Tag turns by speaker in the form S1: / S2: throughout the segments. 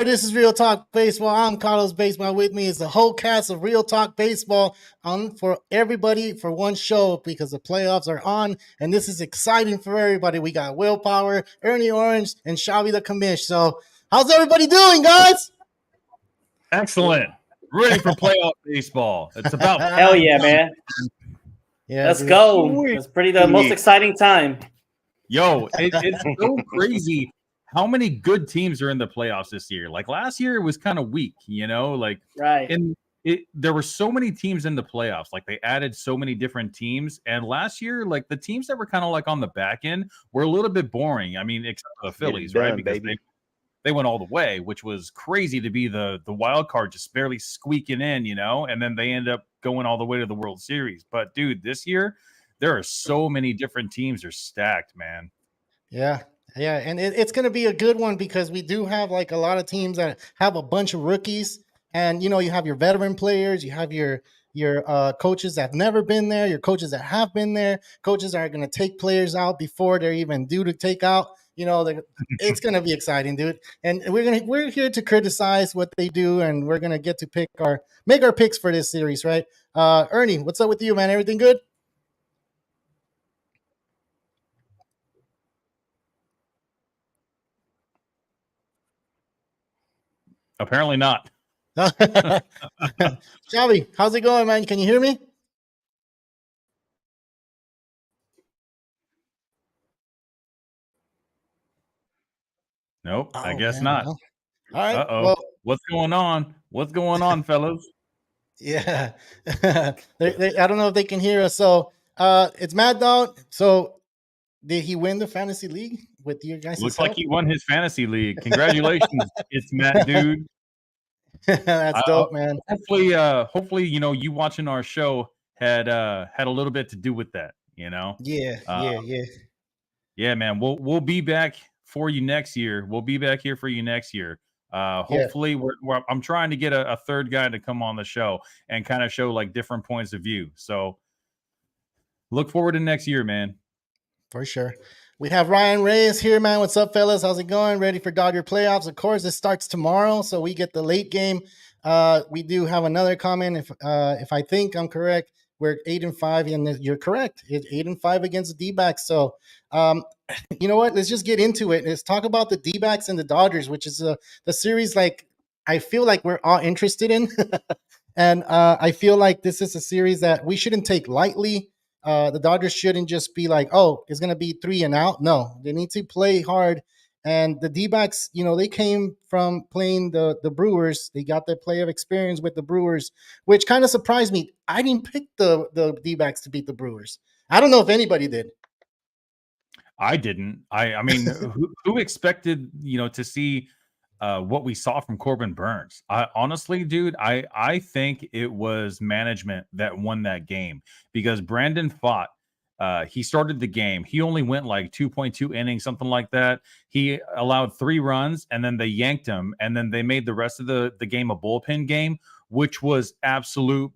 S1: This is Real Talk Baseball. I'm Carlos Baseball. With me is the whole cast of Real Talk Baseball on for everybody for one show because the playoffs are on, and this is exciting for everybody. We got Willpower, Ernie Orange, and Xavi the Commish. So, how's everybody doing, guys?
S2: Excellent. Ready for playoff baseball. It's about
S3: hell yeah, man.
S1: Yeah,
S3: let's
S1: dude.
S3: go. It's the most exciting time.
S2: Yo, it's so crazy how many good teams are in the playoffs this year. Like last year, it was kind of weak, like
S3: right.
S2: And there were so many teams in the playoffs. Like they added so many different teams. And last year, like the teams that were kind of like on the back end were a little bit boring. I mean, except for the Phillies, right? Because they went all the way, which was crazy to be the wild card, just barely squeaking in, and then they end up going all the way to the World Series. But dude, this year there are so many different teams. They're stacked, man.
S1: Yeah, and it's going to be a good one because we do have like a lot of teams that have a bunch of rookies, and you have your veteran players, you have your coaches that have never been there, your coaches that have been there, coaches that are going to take players out before they're even due to take out. It's going to be exciting, dude. And we're here to criticize what they do, and we're going to get to make our picks for this series, right? Ernie, what's up with you, man? Everything good?
S2: Apparently not.
S1: Xavi, how's it going, man? Can you hear me?
S2: Nope, I guess not.
S1: All right.
S2: Uh-oh.
S1: Well,
S2: what's going on? What's going on, fellas?
S1: Yeah. I don't know if they can hear us. So it's Mad Dog. So did he win the fantasy league with you guys?
S2: Looks like he won his fantasy league. Congratulations. It's Matt, dude.
S1: That's dope, man.
S2: Hopefully, you watching our show had a little bit to do with that,
S1: Yeah.
S2: Yeah, man. We'll be back for you next year. We'll be back here for you next year. Hopefully, I'm trying to get a third guy to come on the show and kind of show like different points of view. So look forward to next year, man.
S1: For sure. We have Ryan Reyes here, man. What's up, fellas? How's it going? Ready for Dodger playoffs? Of course, it starts tomorrow, so we get the late game. We do have another comment. If I think I'm correct, we're 8-5, and you're correct. It's 8-5 against the D-backs. So, you know what? Let's just get into it. Let's talk about the D-backs and the Dodgers, which is the series like I feel like we're all interested in. And I feel like this is a series that we shouldn't take lightly. The Dodgers shouldn't just be like, oh, it's going to be 3 and out. No, they need to play hard. And the D-backs, they came from playing the Brewers. They got their play of experience with the Brewers, which kind of surprised me. I didn't pick the D-backs to beat the Brewers. I don't know if anybody did.
S2: I didn't. I mean, who expected, to see what we saw from Corbin Burns? Honestly, dude, I think it was management that won that game because Brandon Pfaadt, he started the game. He only went like 2.2 innings, something like that. He allowed 3 runs, and then they yanked him, and then they made the rest of the game a bullpen game, which was absolutely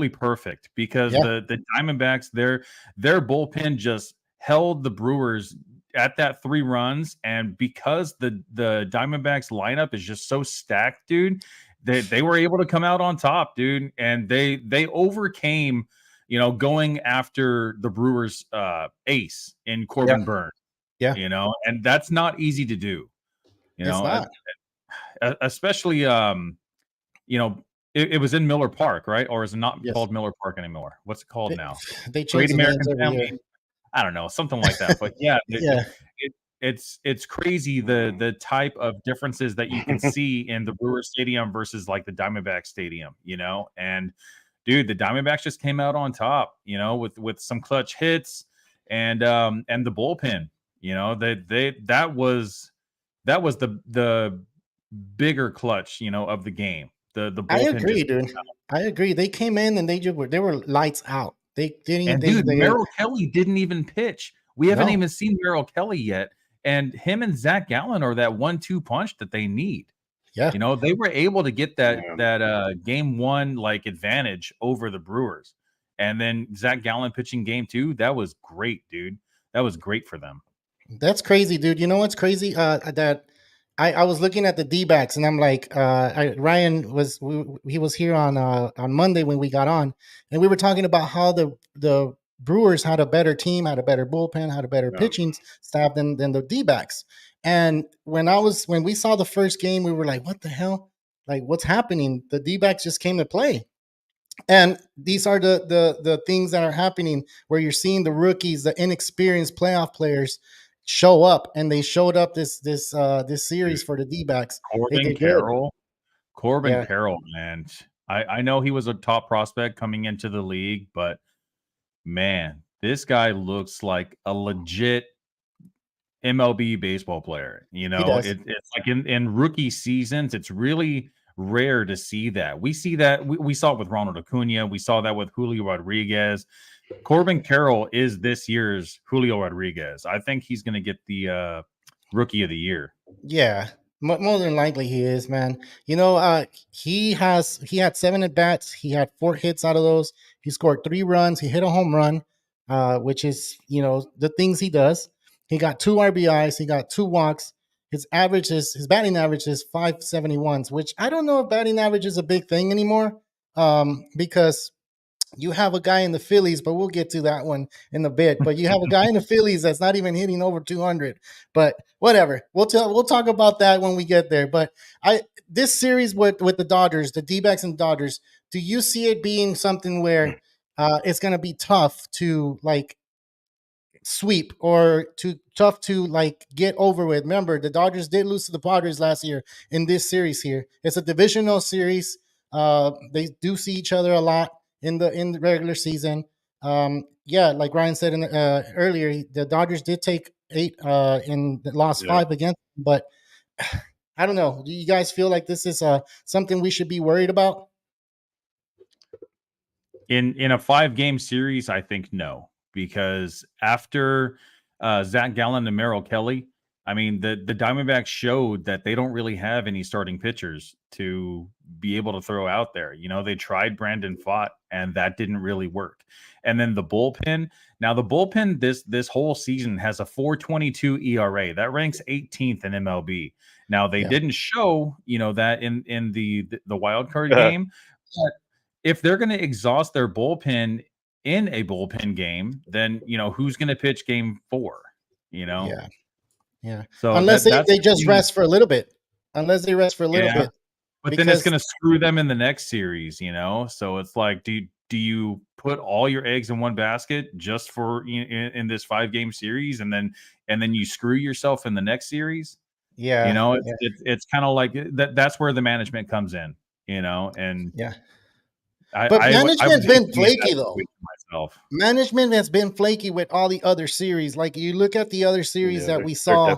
S2: perfect because the Diamondbacks, their bullpen just held the Brewers at that 3 runs, and because the Diamondbacks lineup is just so stacked, dude, they were able to come out on top, dude, and they overcame, going after the Brewers ace in Corbin Burns.
S1: Yeah,
S2: and that's not easy to do.
S1: It's not.
S2: Especially it was in Miller Park, right? Or is it not called Miller Park anymore? What's it called now?
S1: They
S2: Great
S1: changed
S2: American Family. I don't know, something like that. But yeah, it's crazy the type of differences that you can see in the Brewers Stadium versus like the Diamondback Stadium, And dude, the Diamondbacks just came out on top, with some clutch hits and the bullpen, that was the bigger clutch, of the game. The bullpen.
S1: I agree, dude. I agree. They came in and they were lights out. They didn't.
S2: Merrill Kelly didn't even pitch. We haven't even seen Merrill Kelly yet, and him and Zach Gallen are that 1-2 punch that they need.
S1: Yeah,
S2: they were able to get that game 1 like advantage over the Brewers, and then Zach Gallen pitching game 2. That was great, dude. That was great for them.
S1: That's crazy, dude. You know what's crazy? That I was looking at the D-backs and I'm like, Ryan was he was here on Monday when we got on, and we were talking about how the Brewers had a better team, had a better bullpen, had a better pitching staff than the D-backs. And when we saw the first game, we were like, what the hell? Like, what's happening? The D-backs just came to play. And these are the things that are happening where you're seeing the rookies, the inexperienced playoff players show up, and they showed up this series for the D-backs.
S2: Corbin Carroll, man. I know he was a top prospect coming into the league, but man, this guy looks like a legit MLB baseball player. You know, it's like in rookie seasons, it's really rare to see that. We see that we saw it with Ronald Acuna. We saw that with Julio Rodriguez. Corbin Carroll is this year's Julio Rodriguez. I think he's going to get the rookie of the year.
S1: Yeah, more than likely he is, man. You know, he had 7 at bats. He had 4 hits out of those. He scored 3 runs. He hit a home run, which is, you know, the things he does. He got 2 RBIs. He got 2 walks. His batting average is 571s, which I don't know if batting average is a big thing anymore, because you have a guy in the Phillies, but we'll get to that one in a bit. But you have a guy in the Phillies that's not even hitting over 200. But whatever, we'll talk about that when we get there. But this series with the Dodgers, the D-backs and Dodgers, do you see it being something where it's going to be tough to like sweep or too tough to like get over with? Remember, the Dodgers did lose to the Padres last year in this series here. It's a divisional series. They do see each other a lot in the regular season. Yeah, like Ryan said earlier, the Dodgers did take 8 in the last 5 against them, but I don't know. Do you guys feel like this is something we should be worried about?
S2: In a 5-game series, I think no, because after Zach Gallen and Merrill Kelly, I mean, the Diamondbacks showed that they don't really have any starting pitchers to be able to throw out there. You know, they tried Brandon Pfaadt, and that didn't really work. And then the bullpen. Now, the bullpen this whole season has a 4.22 ERA. That ranks 18th in MLB. Now, they didn't show, you know, that in the wild card game. But if they're going to exhaust their bullpen in a bullpen game, then, you know, who's going to pitch game 4? You know?
S1: Yeah.
S2: So
S1: unless they just rest for a little bit. Unless they rest for a little bit.
S2: But then it's going to screw them in the next series, you know? So it's like, do you put all your eggs in one basket just for in this 5-game series, and then you screw yourself in the next series?
S1: Yeah.
S2: You know, it's kind of like that's where the management comes in, you know, and
S1: but management's been flaky though. Management has been flaky with all the other series. Like you look at the other series that we saw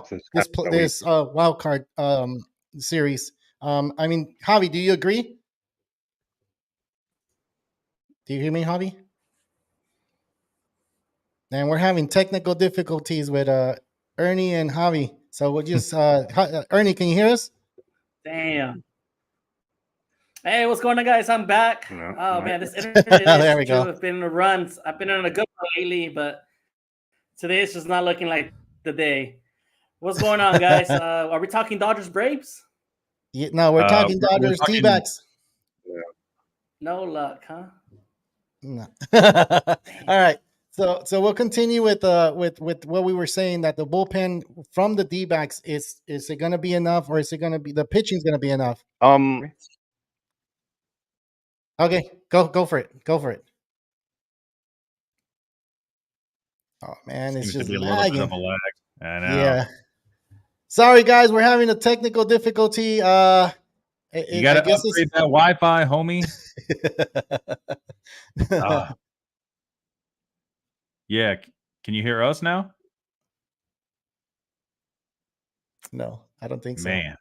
S1: this wild card series. I mean, Javi, do you agree? Do you hear me, Javi? And we're having technical difficulties with Ernie and Javi. So we'll just Ernie, can you hear us?
S3: Damn. Hey, what's going on, guys? I'm back. Man, this internet
S1: there we go.
S3: I've been in a run. I've been on a good one lately, but today it's just not looking like the day. What's going on, guys? Are we talking Dodgers Braves?
S1: Yeah, no, we're talking Dodgers D-backs.
S3: No luck, huh?
S1: No. All right. So we'll continue with what we were saying, that the bullpen from the D-backs is it going to be enough, or is it going to be the pitching's going to be enough? Okay, go for it. Go for it. Oh man, it's just lagging.
S2: A lag. I know.
S1: Yeah. Sorry guys, we're having a technical difficulty.
S2: You got to upgrade that Wi-Fi, homie. Yeah. Can you hear us now?
S1: No, I don't think so.
S2: Man.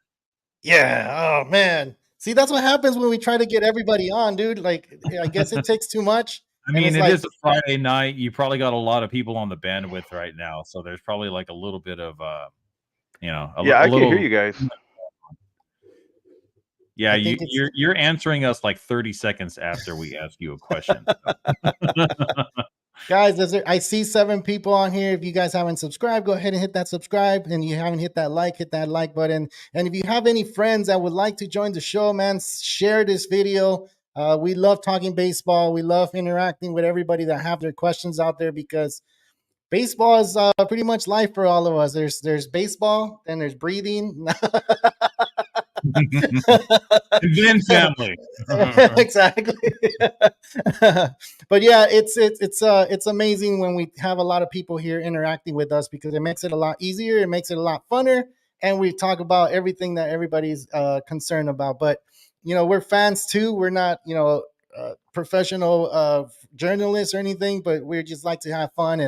S1: Yeah. Oh man. See, that's what happens when we try to get everybody on, dude. Like, I guess it takes too much.
S2: I mean, it is a Friday night. You probably got a lot of people on the bandwidth right now, so there's probably like a little bit of, you know,
S4: I can hear you guys.
S2: Yeah, you're answering us like 30 seconds after we ask you a question.
S1: Guys, I see 7 people on here. If you guys haven't subscribed, go ahead and hit that subscribe. And you haven't hit that like button. And if you have any friends that would like to join the show, man, share this video. We love talking baseball. We love interacting with everybody that have their questions out there, because baseball is pretty much life for all of us. There's baseball, then there's breathing.
S2: And then family.
S1: Exactly. But yeah, it's amazing when we have a lot of people here interacting with us, because it makes it a lot easier, it makes it a lot funner, and we talk about everything that everybody's concerned about. But we're fans too. We're not professional journalists or anything, but we just like to have fun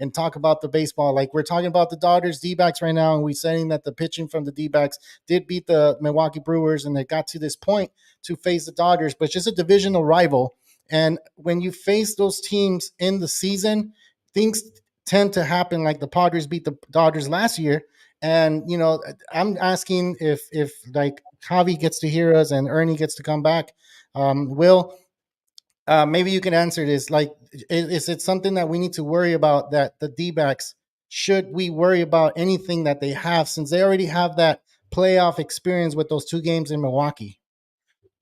S1: and talk about the baseball. Like, we're talking about the Dodgers D-backs right now, and we're saying that the pitching from the D-backs did beat the Milwaukee Brewers, and they got to this point to face the Dodgers, but it's just a divisional rival. And when you face those teams in the season, things tend to happen. Like the Padres beat the Dodgers last year. And, I'm asking if like Javi gets to hear us and Ernie gets to come back. Will, maybe you can answer this. Like, is it something that we need to worry about, that the D-backs, should we worry about anything that they have, since they already have that playoff experience with those 2 games in Milwaukee?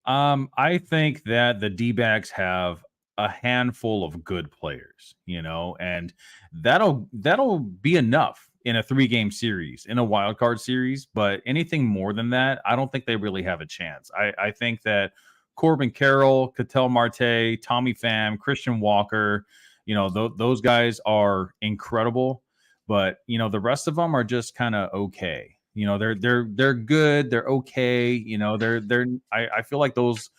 S2: I think that the D-backs have a handful of good players, and that'll be enough in a 3-game series, in a wild card series. But anything more than that, I don't think they really have a chance. I think that Corbin Carroll, Ketel Marte, Tommy Pham, Christian Walker, those guys are incredible, but the rest of them are just kind of okay. They're good, they're okay. I feel like those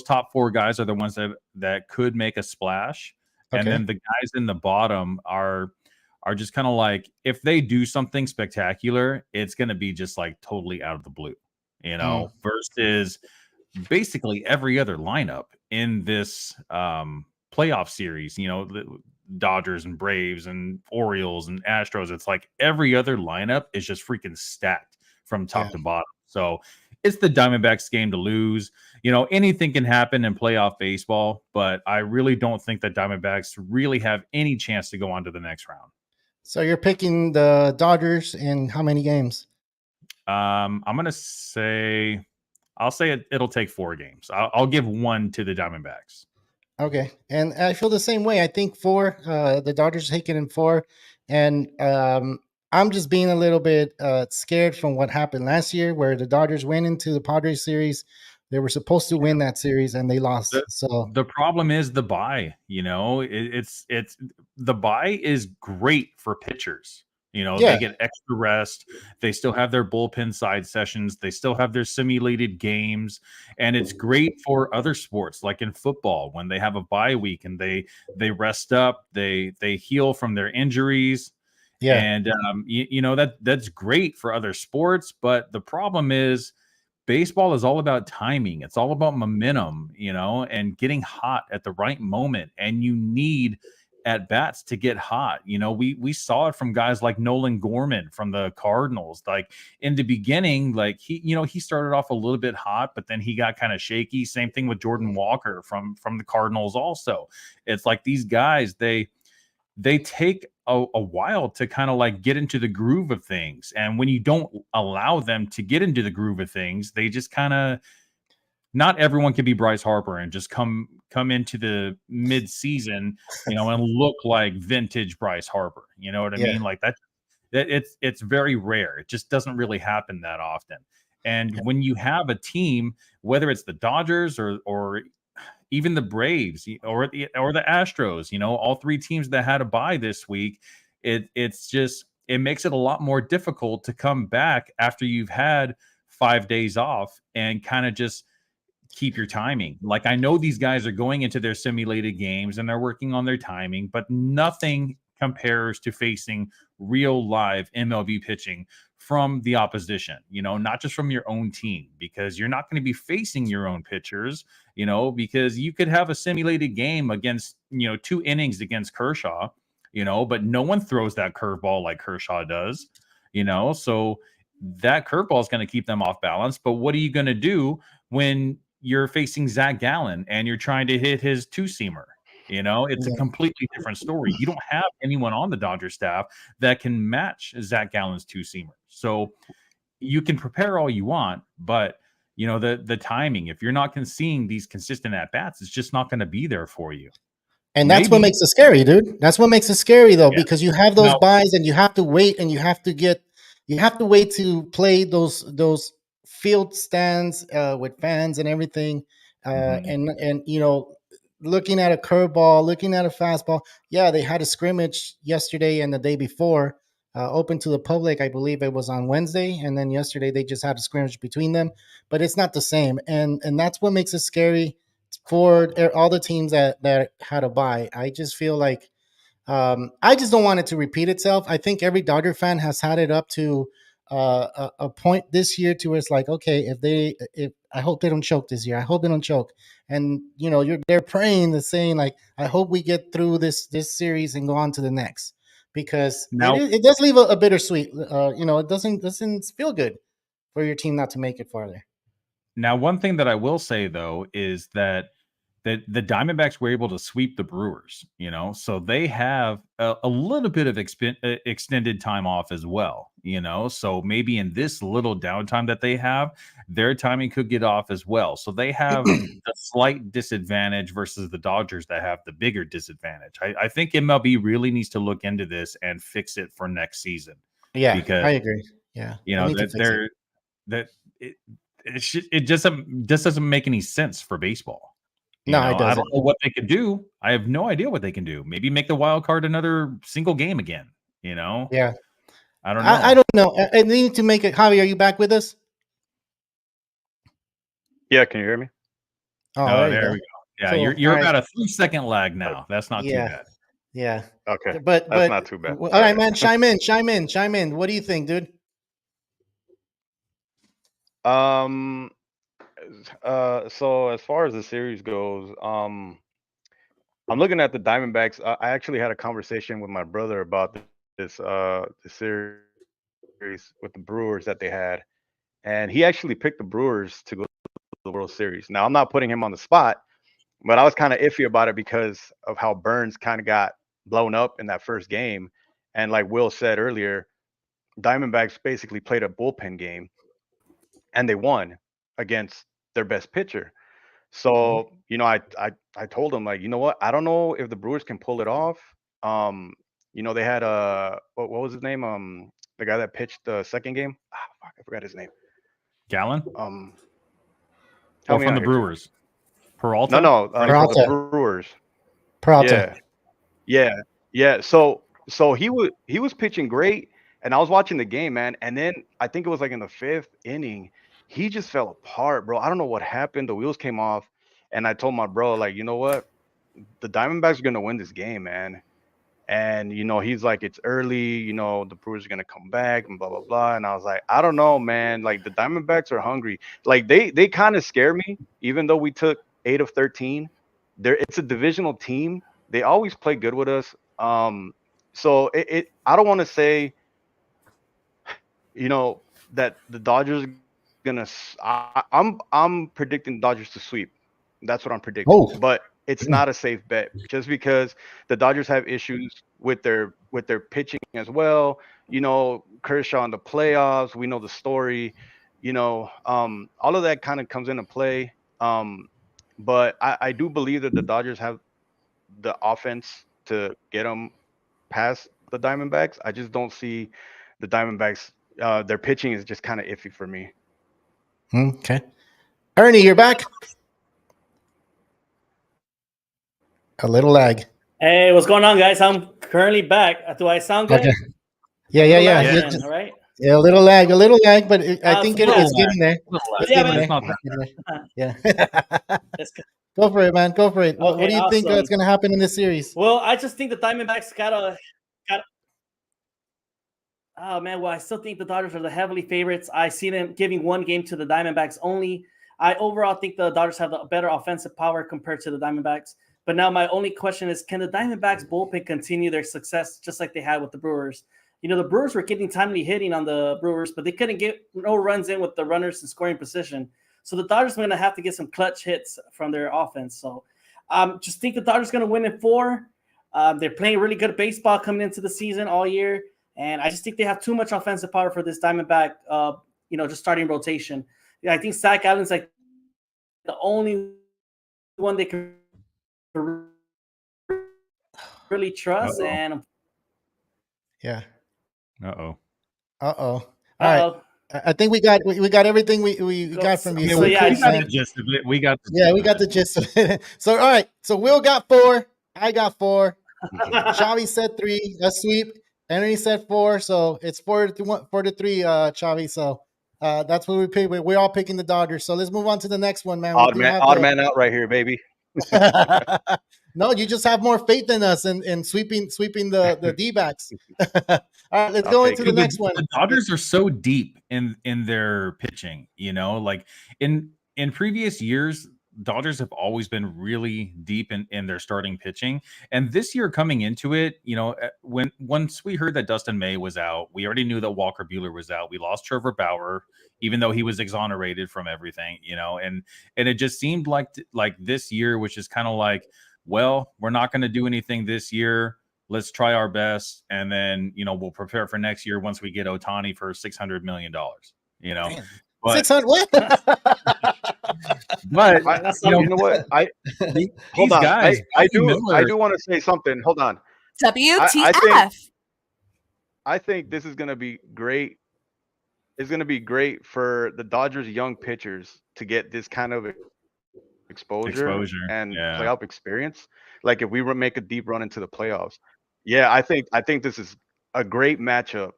S2: top 4 guys are the ones that could make a splash.
S1: Okay.
S2: And then the guys in the bottom are just kind of like, if they do something spectacular, it's going to be just like totally out of the blue, versus basically every other lineup in this playoff series. The Dodgers and Braves and Orioles and Astros, it's like every other lineup is just freaking stacked from top to bottom. So it's the Diamondbacks game to lose. Anything can happen in playoff baseball, but I really don't think that Diamondbacks really have any chance to go on to the next round.
S1: So you're picking the Dodgers in how many games?
S2: I'm gonna say, I'll say it'll take 4 games. I'll give 1 to the Diamondbacks.
S1: Okay, and I feel the same way. I think 4. The Dodgers take it in 4, and I'm just being a little bit scared from what happened last year, where the Dodgers went into the Padres series. They were supposed to win that series, and they lost. So
S2: the problem is the bye. It's the bye is great for pitchers. They get extra rest. They still have their bullpen side sessions. They still have their simulated games. And it's great for other sports, like in football, when they have a bye week and they rest up, they heal from their injuries.
S1: Yeah.
S2: And that's great for other sports. But the problem is, baseball is all about timing. It's all about momentum, and getting hot at the right moment. And you need at bats to get hot. We saw it from guys like Nolan Gorman from the Cardinals. Like, in the beginning, like he started off a little bit hot, but then he got kind of shaky. Same thing with Jordan Walker from the Cardinals also. It's like these guys, they take a while to kind of like get into the groove of things. And when you don't allow them to get into the groove of things, they just kind of, not everyone can be Bryce Harper and just come into the mid-season, and look like vintage Bryce Harper. You know what I mean? Like that it's very rare. It just doesn't really happen that often. And when you have a team, whether it's the Dodgers or even the Braves or the Astros, all 3 teams that had a bye this week, it makes it a lot more difficult to come back after you've had 5 days off and kind of just keep your timing. Like, I know these guys are going into their simulated games and they're working on their timing, but nothing compares to facing real live MLB pitching from the opposition, not just from your own team, because you're not going to be facing your own pitchers, because you could have a simulated game against, 2 innings against Kershaw, but no one throws that curveball like Kershaw does, so that curveball is going to keep them off balance. But what are you going to do when you're facing Zach Gallen and you're trying to hit his 2-seamer? You know, it's a completely different story. You don't have anyone on the Dodgers staff that can match Zach Gallen's two-seamer. So you can prepare all you want, but you know, the timing, if you're not seeing these consistent at-bats, it's just not going to be there for you.
S1: And that's what makes it scary, dude. That's what makes it scary, though, because you have those buys and you have to wait, and you have to wait to play those field stands with fans and everything. And you know, looking at a curveball, looking at a fastball. Yeah, they had a scrimmage yesterday and the day before, open to the public. I believe it was on Wednesday, and then yesterday they just had a scrimmage between them. But it's not the same, and that's what makes it scary for all the teams that had a bye. I just feel like I just don't want it to repeat itself. I think every Dodger fan has had it up to a point this year to where it's like, okay, if I hope they don't choke this year. I hope they don't choke. And you know, they're praying, they're saying like, I hope we get through this series and go on to the next, because it does leave a bittersweet. You know, it doesn't feel good for your team not to make it farther.
S2: Now, one thing that I will say though is that the Diamondbacks were able to sweep the Brewers, you know, so they have a little bit of extended time off as well, you know, so maybe in this little downtime that they have, their timing could get off as well. So they have a slight disadvantage versus the Dodgers that have the bigger disadvantage. I think MLB really needs to look into this and fix it for next season.
S1: Yeah,
S2: because
S1: I agree. Yeah,
S2: you know it just doesn't make any sense for baseball.
S1: No, it doesn't.
S2: I don't know what they could do. I have no idea what they can do. Maybe make the wild card another single game again. You know?
S1: Yeah.
S2: I don't know.
S1: I don't know. I need to make it. Javi, are you back with us?
S4: Yeah, can you hear me?
S2: Oh, there we go. Yeah, cool. You're about a 3-second lag now. That's not too bad.
S1: Yeah.
S4: Okay.
S1: But
S4: that's not too bad.
S1: All right, man. Chime in. What do you think, dude?
S4: So as far as the series goes, I'm looking at the Diamondbacks. I actually had a conversation with my brother about this series with the Brewers that they had, and he actually picked the Brewers to go to the World Series. Now I'm not putting him on the spot, but I was kind of iffy about it because of how Burns kind of got blown up in that first game, and like Will said earlier, Diamondbacks basically played a bullpen game, and they won against their best pitcher. So, you know, I told him, like, you know what? I don't know if the Brewers can pull it off. You know, they had what was his name? The guy that pitched the second game. Fuck, I forgot his name.
S2: Gallen?
S4: From
S2: the Brewers. Peralta?
S4: No,
S1: Peralta.
S4: the Brewers.
S1: Peralta.
S4: Yeah. So he was pitching great, and I was watching the game, man. And then I think it was like in the 5th inning, he just fell apart, bro. I don't know what happened. The wheels came off, and I told my bro, like, you know what? The Diamondbacks are gonna win this game, man. And you know, he's like, it's early. You know, the Brewers are gonna come back and blah blah blah. And I was like, I don't know, man. Like the Diamondbacks are hungry. Like they kind of scare me, even though we took 8 of 13. It's a divisional team. They always play good with us. So I don't want to say, you know, that the Dodgers I'm predicting the Dodgers to sweep. That's what I'm predicting. But it's not a safe bet just because the Dodgers have issues with their pitching as well. You know, Kershaw in the playoffs, we know the story. You know, all of that kind of comes into play. But I do believe that the Dodgers have the offense to get them past the Diamondbacks. I just don't see the Diamondbacks. Their pitching is just kind of iffy for me.
S1: Okay. Ernie, you're back. A little lag.
S3: Hey, what's going on, guys? I'm currently back. Do I sound good?
S1: Okay. Yeah.
S3: All right.
S1: Yeah, a little lag, but I think it's getting there. Yeah. Go for it, man. Go for it. What do you think is going to happen in this series?
S3: Well, I just think the Diamondbacks got. Oh man, well, I still think the Dodgers are the heavily favorites. I see them giving one game to the Diamondbacks only. I overall think the Dodgers have the better offensive power compared to the Diamondbacks. But now my only question is, can the Diamondbacks bullpen continue their success just like they had with the Brewers? You know, the Brewers were getting timely hitting on the Brewers, but they couldn't get no runs in with the runners in scoring position. So the Dodgers are going to have to get some clutch hits from their offense. So Just think the Dodgers going to win in 4. They're playing really good baseball coming into the season all year, and I just think they have too much offensive power for this Diamondback, just starting rotation. Yeah, I think Zach Allen's like the only one they can really trust.
S2: Uh-oh.
S3: And
S1: Yeah.
S2: Uh-oh.
S1: All right. I think we got everything we got from you.
S3: So, yeah,
S2: we got the gist of it. We got
S1: the gist of it. So all right. So Will got 4. I got 4. Chavi said 3. A sweep. Henry said 4. So it's 4-3, Chavi. So that's what we pick. We're all picking the Dodgers. So let's move on to the next one, man.
S4: Odd man out right here, baby.
S1: No, you just have more faith in us in sweeping the D-backs. All right, let's go into the next one.
S2: The Dodgers are so deep in their pitching, like in previous years, Dodgers have always been really deep in their starting pitching. And this year coming into it, once we heard that Dustin May was out, we already knew that Walker Buehler was out. We lost Trevor Bauer, even though he was exonerated from everything, and it just seemed like this year, which is kind of like, well, we're not going to do anything this year. Let's try our best. And then, we'll prepare for next year once we get Ohtani for $600 million,
S1: Damn.
S2: But
S1: 600 what?
S2: But
S4: you know what? Hold on.
S2: Guys,
S4: I do want to say something. Hold on.
S5: WTF?
S4: I think this is going to be great. It's going to be great for the Dodgers' young pitchers to get this kind of exposure and playoff experience. Like if we make a deep run into the playoffs, I think this is a great matchup.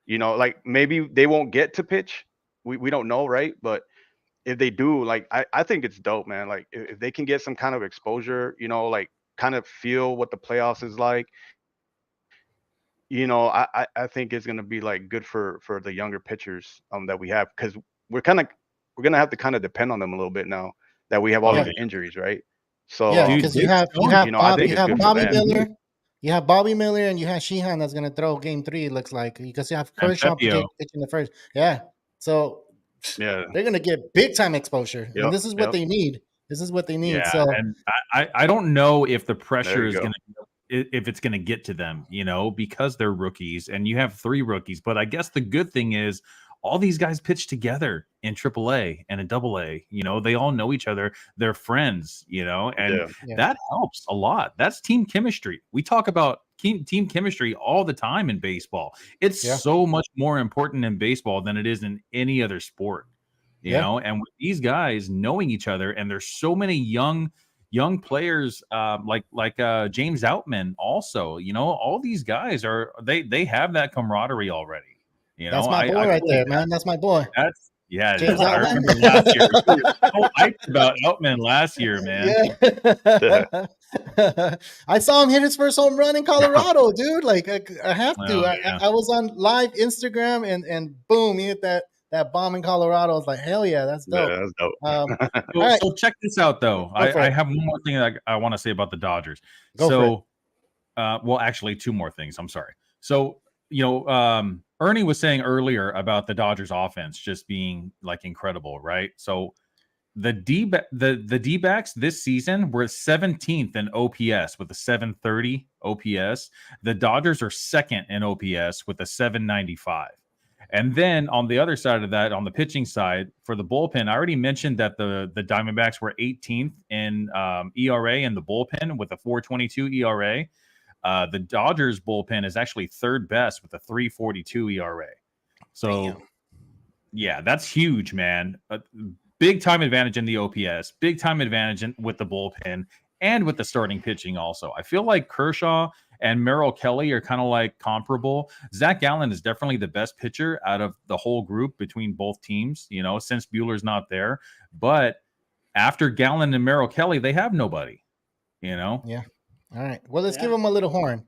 S4: Like maybe they won't get to pitch. We don't know, right? But if they do, like I think it's dope, man. Like if they can get some kind of exposure, like kind of feel what the playoffs is like. I think it's gonna be like good for the younger pitchers that we have, because we're gonna have to kind of depend on them a little bit now that we have all these injuries, right? So
S1: because you have Bobby Miller,
S2: good.
S1: you have Bobby Miller, and you have Sheehan that's gonna throw game 3. It looks like, because you have Kershaw pitching the first. Yeah, so they're gonna get big time exposure, and this is what they need. This is what they need.
S2: Yeah,
S1: so
S2: and I don't know if the pressure is if it's gonna get to them, because they're rookies, and you have 3 rookies. But I guess the good thing is, all these guys pitch together in AAA and in AA. They all know each other. They're friends, and that helps a lot. That's team chemistry. We talk about team chemistry all the time in baseball. It's so much more important in baseball than it is in any other sport, and with these guys knowing each other, and there's so many young players, like James Outman also, all these guys they have that camaraderie already.
S1: That's my boy right there, man. That's my boy.
S2: James I remember last year. We were so hyped about Outman last year, man.
S1: Yeah. I saw him hit his first home run in Colorado, dude. Like I have to. I was on live Instagram, and boom, he hit that bomb in Colorado. I was like, hell yeah, that's dope.
S4: Yeah, that's dope.
S2: So check this out, though. I have one more thing that I want to say about the Dodgers. Well, actually, 2 more things. I'm sorry. So, Ernie was saying earlier about the Dodgers offense just being like incredible, right? So the D-backs this season were 17th in OPS with a 730 OPS. The Dodgers are 2nd in OPS with a 795. And then on the other side of that, on the pitching side for the bullpen, I already mentioned that the Diamondbacks were 18th in ERA in the bullpen with a 4.22 ERA. The Dodgers bullpen is actually 3rd best with a 3.42 ERA. So, that's huge, man. Big time advantage in the OPS, big time advantage with the bullpen, and with the starting pitching also. I feel like Kershaw and Merrill Kelly are kind of like comparable. Zach Gallen is definitely the best pitcher out of the whole group between both teams, since Buehler's not there. But after Gallen and Merrill Kelly, they have nobody,
S1: Yeah. All right. Well, let's give him a little horn.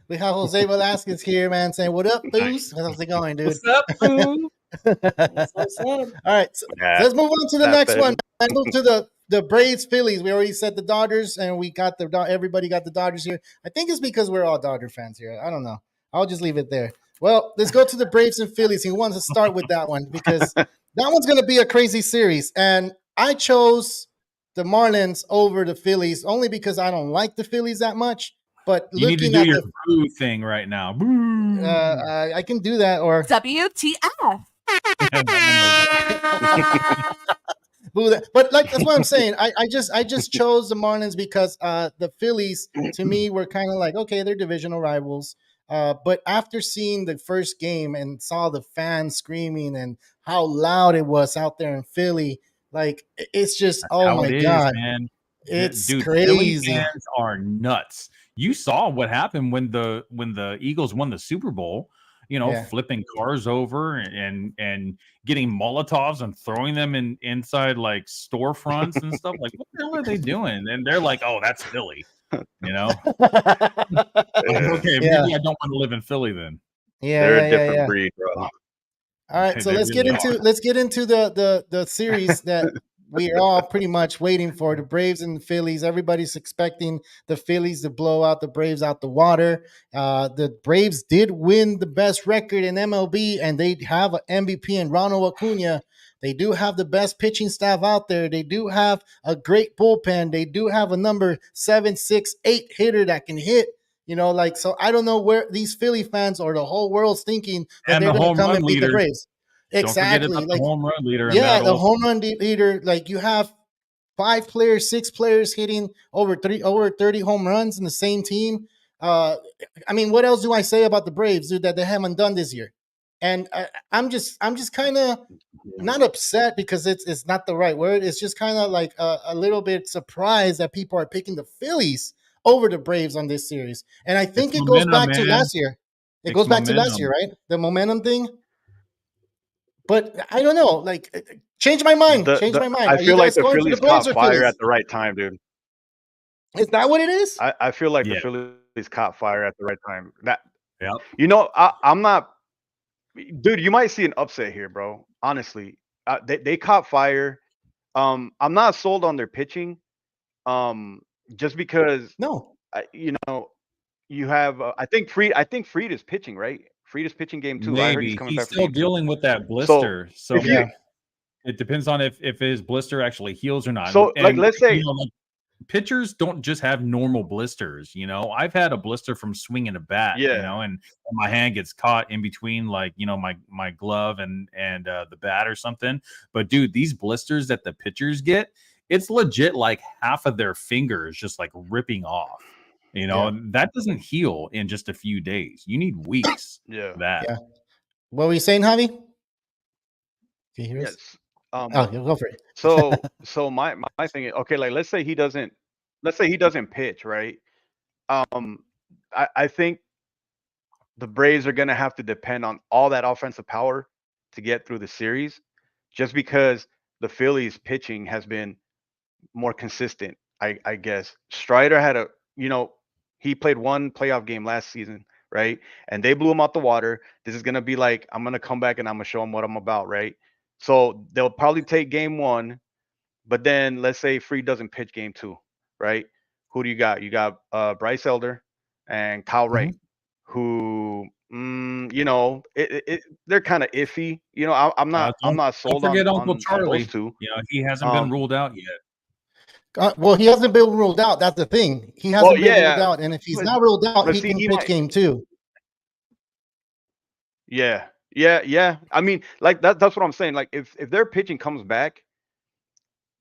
S1: We have Jose Velasquez here, man, saying, "What up, Boos? How's it going, dude?
S3: What's up, Boo? What's up?
S1: All right. So let's move on to the next one. I move to the Braves Phillies. We already said the Dodgers, and we got everybody got the Dodgers here. I think it's because we're all Dodger fans here. I don't know. I'll just leave it there. Well, let's go to the Braves and Phillies. He wants to start with that one because that one's going to be a crazy series. And I chose the Marlins over the Phillies only because I don't like the Phillies that much. But
S2: You need to
S1: looking
S2: do
S1: at
S2: your
S1: the,
S2: boo thing right now. Boo.
S1: I can do that, or
S5: WTF.
S1: boo that. But like that's what I'm saying. I just chose the Marlins because the Phillies to me were kind of like, okay, they're divisional rivals. But after seeing the first game and saw the fans screaming and how loud it was out there in Philly, like it's just,
S2: That's
S1: oh
S2: how
S1: my
S2: it is,
S1: god,
S2: man.
S1: it's
S2: Dude, Philly
S1: crazy.
S2: fans are nuts. You saw what happened when the Eagles won the Super Bowl. You know,
S1: Yeah.
S2: flipping cars over and getting Molotovs and throwing them inside like storefronts and stuff. Like, what the hell are they doing? And they're like, "Oh, that's Philly." You know, like,
S4: Yeah.
S2: okay,
S1: Yeah.
S2: maybe I don't want to live in Philly then.
S4: They're a
S1: Yeah.
S4: different breed, bro.
S1: All right, so
S2: They
S1: let's
S2: really
S1: get into the series that we are all pretty much waiting for, the Braves and the Phillies. Everybody's expecting the Phillies to blow out the Braves out the water. The Braves did win the best record in MLB, and they have an MVP in Ronald Acuna. They do have the best pitching staff out there. They do have a great bullpen. They do have a number 7, 6, 8 hitter that can hit. You know, like, so I don't know where these Philly fans or the whole world's thinking that
S2: And
S1: they're
S2: the
S1: going to
S2: home
S1: come
S2: run
S1: and beat the
S2: leader.
S1: Braves.
S2: Don't forget
S1: Exactly.
S2: about
S1: Like,
S2: the home run leader in
S1: yeah,
S2: that
S1: the
S2: also.
S1: home run leader. Like, you have 5 players, 6 players hitting over 30 home runs in the same team. I mean, what else do I say about the Braves, dude, that they haven't done this year? And I'm just kind of not upset because it's not the right word. It's just kind of like a little bit surprised that people are picking the Phillies over the Braves on this series. And I think
S2: It's
S1: it goes
S2: momentum,
S1: back to
S2: man.
S1: last year. It
S2: It's
S1: goes back to last year,
S2: momentum.
S1: right? The momentum thing. But I don't know. Like, change my mind. Change my mind.
S4: I
S1: Are you
S4: feel like
S1: guys
S4: the
S1: going for the
S4: Phillies
S1: Braves
S4: caught
S1: or
S4: fire
S1: Phillies?
S4: at the right time, dude.
S1: Is that what it is?
S4: I feel like the
S2: Yeah.
S4: Phillies caught fire at the right time. That
S2: Yep.
S4: you know, I'm not, dude. You might see an upset here, bro. Honestly, they caught fire. I'm not sold on their pitching. Just because
S1: No.
S4: you know you have I think Fried is pitching, right? Fried is pitching game 2. I heard he's
S2: Maybe
S4: coming
S2: he's
S4: back for
S2: still
S4: game 2.
S2: dealing with that
S4: So
S2: blister. So
S4: if you
S2: it depends on if his blister actually heals or not.
S4: so like
S2: And
S4: let's say
S2: like pitchers don't just have normal blisters. I've had a blister from swinging a bat.
S4: yeah
S2: And my hand gets caught in between, like my glove and the bat or something. But dude, these blisters that the pitchers get, it's legit like half of their fingers just like ripping off.
S1: Yeah.
S2: That doesn't heal in just a few days. You need weeks
S4: yeah
S2: for that.
S1: Yeah. What were you saying, Javi? Can you hear us?
S4: yes
S1: Oh, yeah, go for it.
S4: so my thing is, okay, like let's say he doesn't pitch, right? I think the Braves are going to have to depend on all that offensive power to get through the series, just because the Phillies pitching has been more consistent. I guess Strider had he played one playoff game last season, right? And they blew him out the water. This is going to be like, I'm going to come back and I'm going to show him what I'm about, right? So they'll probably take game 1, but then let's say Fried doesn't pitch game 2, right? Who do you got? You got Bryce Elder and Kyle Wright, who they're kind of iffy. I'm not
S2: Don't
S4: sold
S2: forget Uncle
S4: on those
S2: Charlie.
S4: two.
S2: He hasn't been ruled out yet.
S1: Well, he hasn't been ruled out. That's the thing. He hasn't been ruled out. And if he's
S4: but,
S1: not ruled out,
S4: but
S1: he
S4: see,
S1: can
S4: he
S1: pitch
S4: might.
S1: game 2.
S4: Yeah. I mean, like that's what I'm saying. Like if their pitching comes back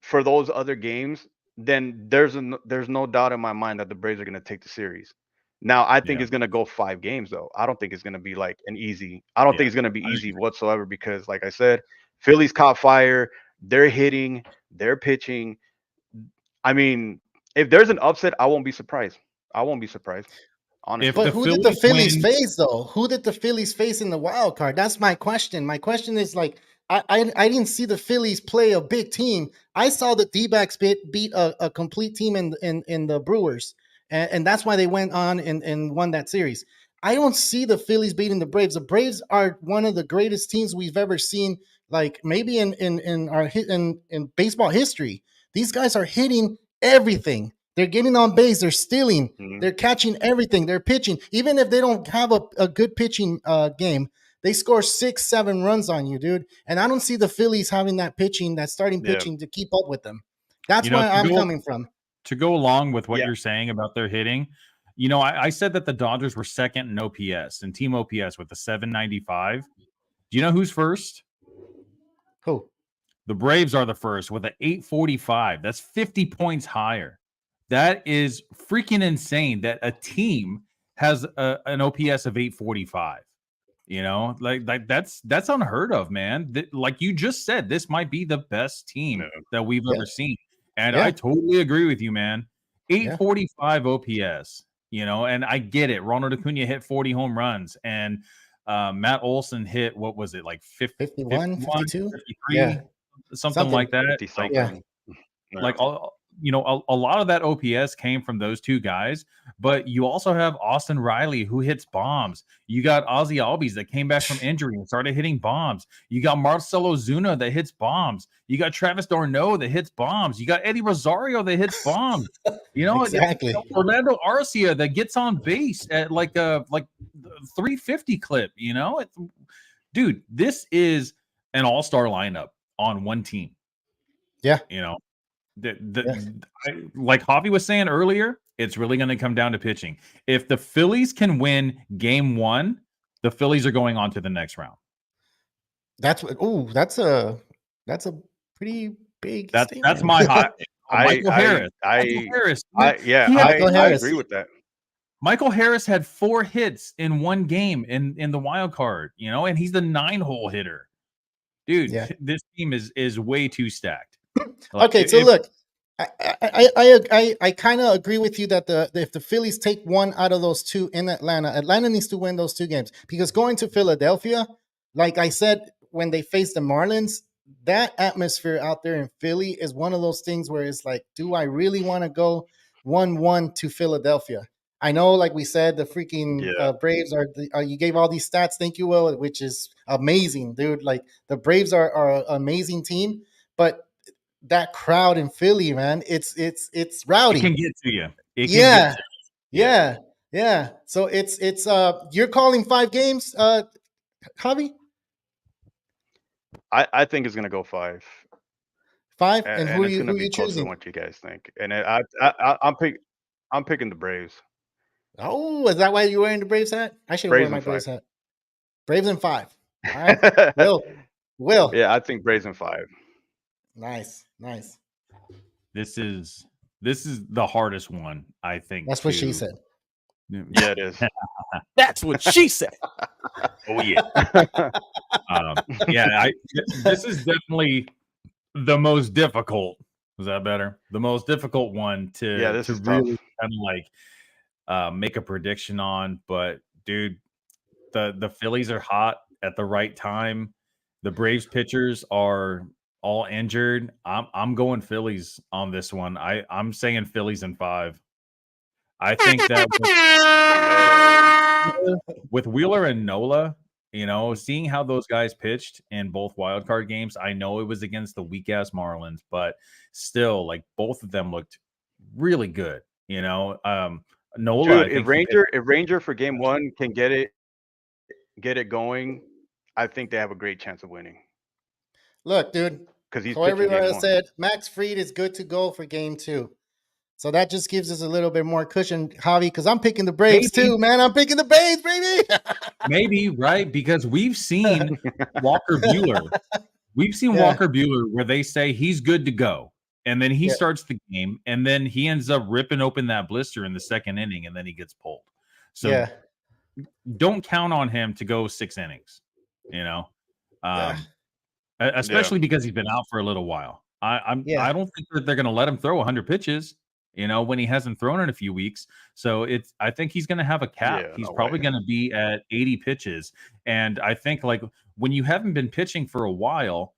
S4: for those other games, then there's no doubt in my mind that the Braves are going to take the series. Now, I think
S2: Yeah.
S4: it's going to go 5 games though. I don't think it's going to be like an easy. I don't think it's going to be
S2: I
S4: easy
S2: agree.
S4: whatsoever, because like I said, Phillies caught fire. They're hitting, they're pitching. I mean, if there's an upset, I won't be surprised. Honestly.
S2: If
S1: But
S2: the
S1: who did the
S2: Phillies
S1: Phillies
S2: win,
S1: face, though? Who did the Phillies face in the wild card? That's my question. My question is, like, I didn't see the Phillies play a big team. I saw the D-backs beat a complete team in the Brewers, and that's why they went on and won that series. I don't see the Phillies beating the Braves. The Braves are one of the greatest teams we've ever seen, like maybe in baseball history. These guys are hitting everything. They're getting on base. They're stealing.
S4: Mhm.
S1: They're catching everything. They're pitching. Even if they don't have a good pitching game, they score 6-7 runs on you, dude. And I don't see the Phillies having that pitching, that starting pitching to keep up with them. That's where I'm coming from.
S2: To go along with what
S4: Yeah.
S2: you're saying about their hitting, I said that the Dodgers were second in OPS and team OPS with a 795. Do you know who's first?
S1: Who?
S2: The Braves are the first with an 845. That's 50 points higher. That is freaking insane that a team has an OPS of 845. Like that's unheard of, man. Like you just said, this might be the best team that we've ever seen. And I totally agree with you, man. 845 OPS, and I get it. Ronald Acuna hit 40 home runs, and Matt Olson hit, what was it, like
S1: 51, 52?
S2: 53? Something like that. Like a lot of that OPS came from those two guys, but you also have Austin Riley who hits bombs. You got Ozzy Albies that came back from injury and started hitting bombs. You got Marcelo Zuna that hits bombs. You got Travis d'Arnaud that hits bombs. You got Eddie Rosario that hits bombs.
S1: Exactly.
S2: Orlando Arcia that gets on base at like a 350 clip. Dude, this is an all-star lineup on one team.
S1: Yeah.
S2: Like Javi was saying earlier, it's really going to come down to pitching. If the Phillies can win game 1, the Phillies are going on to the next round.
S1: That's a pretty big statement.
S2: That's my hot. Michael Harris. I
S4: agree with that.
S2: Michael Harris had 4 hits in one game in the wild card, and he's the 9-hole hitter. Dude, this team is way too stacked.
S1: Okay, so look, I kind of agree with you that if the Phillies take one out of those two in Atlanta needs to win those 2 games, because going to Philadelphia, like I said, when they face the Marlins, that atmosphere out there in Philly is one of those things where it's like, do I really want to go 1-1 to Philadelphia? I know, like we said, the freaking Braves are you gave all these stats, thank you, Will, which is amazing, dude. Like the Braves are an amazing team, but that crowd in Philly, man, it's rowdy.
S2: It can get to you.
S1: Yeah. So it's you're calling 5 games, Javi?
S4: I think it's gonna go 5.
S1: 5, and who are you choosing?
S4: What you guys think? And I'm picking the Braves.
S1: Oh, is that why you're wearing the Braves hat? I should have worn my Braves hat. Braves in 5. All right, Will.
S4: Yeah, I think Braves in 5.
S1: Nice.
S2: This is the hardest one, I think.
S1: That's what she said.
S4: Yeah, it is.
S6: That's what she said.
S2: Oh yeah. This is definitely the most difficult. Was that better? The most difficult one to really kind of like make a prediction on. But dude, the Phillies are hot at the right time. The Braves pitchers are all injured. I'm going Phillies on this one. I'm saying Phillies in 5. I think that with Wheeler and Nola, seeing how those guys pitched in both wildcard games, I know it was against the weak ass Marlins, but still, like both of them looked really good. Nola.
S4: Dude, if Ranger for game 1 can get it going, I think they have a great chance of winning.
S1: Look, dude,
S4: because he's
S1: everyone said Max Fried is good to go for game 2. So that just gives us a little bit more cushion, Javi, because I'm picking the Braves too, man. I'm picking the Braves, baby.
S2: Maybe, right? Because we've seen Walker Buehler. We've seen Walker Buehler where they say he's good to go. And then he starts the game, and then he ends up ripping open that blister in the 2nd inning, and then he gets pulled. So don't count on him to go 6 innings, especially because he's been out for a little while. I don't think that they're going to let him throw 100 pitches, when he hasn't thrown in a few weeks. So I think he's going to have a cap. He's probably going to be at 80 pitches. And I think like when you haven't been pitching for a while,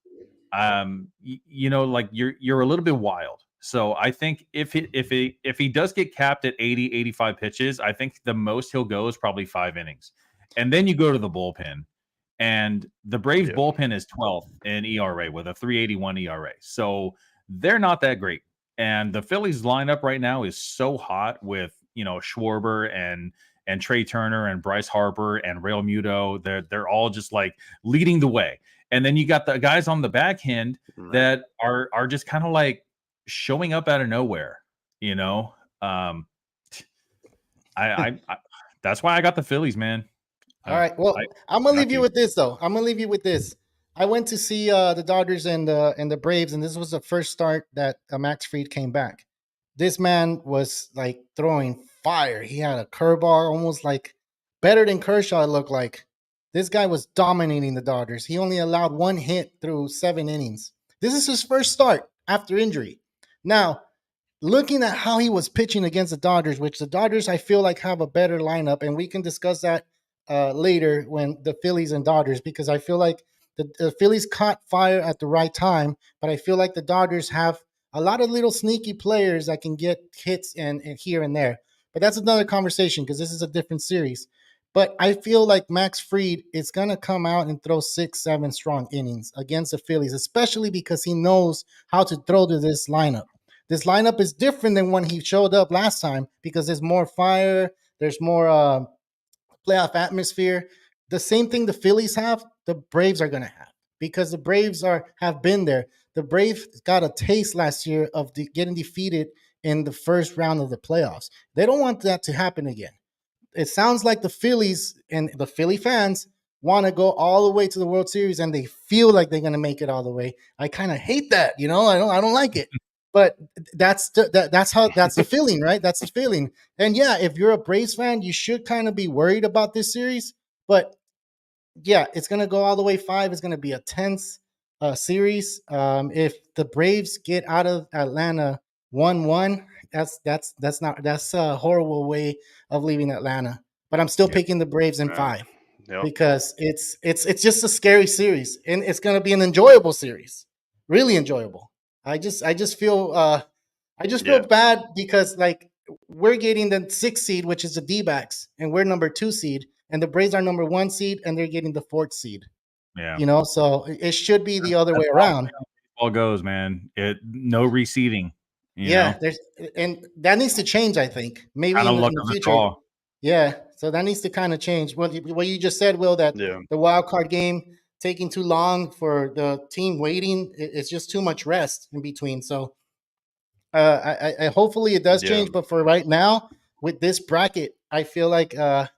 S2: like you're a little bit wild. So I think if he does get capped at 80, 85 pitches, I think the most he'll go is probably 5 innings. And then you go to the bullpen. And the Braves bullpen is 12th in ERA with a 3.81 ERA. So they're not that great. And the Phillies lineup right now is so hot with, Schwarber and Trey Turner and Bryce Harper and Real Muto. They're all just like leading the way. And then you got the guys on the back end that are just kind of like showing up out of nowhere, you know. I that's why I got the Phillies, man.
S1: All right. Well, I'm gonna leave you with this though. I'm gonna leave you with this. I went to see the Dodgers and the Braves, and this was the first start that Max Fried came back. This man was like throwing fire. He had a curveball, almost like better than Kershaw. It looked like this guy was dominating the Dodgers. He only allowed 1 hit through 7 innings. This is his first start after injury. Now, looking at how he was pitching against the Dodgers, which the Dodgers I feel like have a better lineup, and we can discuss that later when the Phillies and Dodgers, because I feel like the Phillies caught fire at the right time, but I feel like the Dodgers have a lot of little sneaky players that can get hits and here and there. But that's another conversation because this is a different series. But I feel like Max Fried is going to come out and throw 6-7 strong innings against the Phillies, especially because he knows how to throw to this lineup. This lineup is different than when he showed up last time because there's more fire, there's more playoff atmosphere. The same thing the Phillies have, the Braves are going to have because the Braves have been there. The Braves got a taste last year of getting defeated in the first round of the playoffs. They don't want that to happen again. It sounds like the Phillies and the Philly fans want to go all the way to the World Series, and they feel like they're going to make it all the way. I kind of hate that, you know. I don't like it, but that's the feeling, right? That's the feeling. And yeah, if you're a Braves fan, you should kind of be worried about this series. But yeah, it's going to go all the way 5. It's going to be a tense series. If the Braves get out of Atlanta 1-1, that's a horrible way of leaving Atlanta. But I'm still picking the Braves in 5 because it's just a scary series, and it's going to be an enjoyable series, really enjoyable. I just feel bad because like we're getting the 6th seed, which is the D-backs, and we're number 2 seed, and the Braves are number 1 seed, and they're getting the 4th seed.
S2: Yeah,
S1: you know, so it should be the other way around.
S2: All goes, man. No reseeding.
S1: Yeah, and that needs to change. I think maybe in the future. Yeah, so that needs to kind of change. What you just said, Will, that the wild card game taking too long for the team waiting, it's just too much rest in between. So I hopefully it does change, but for right now with this bracket, I feel like the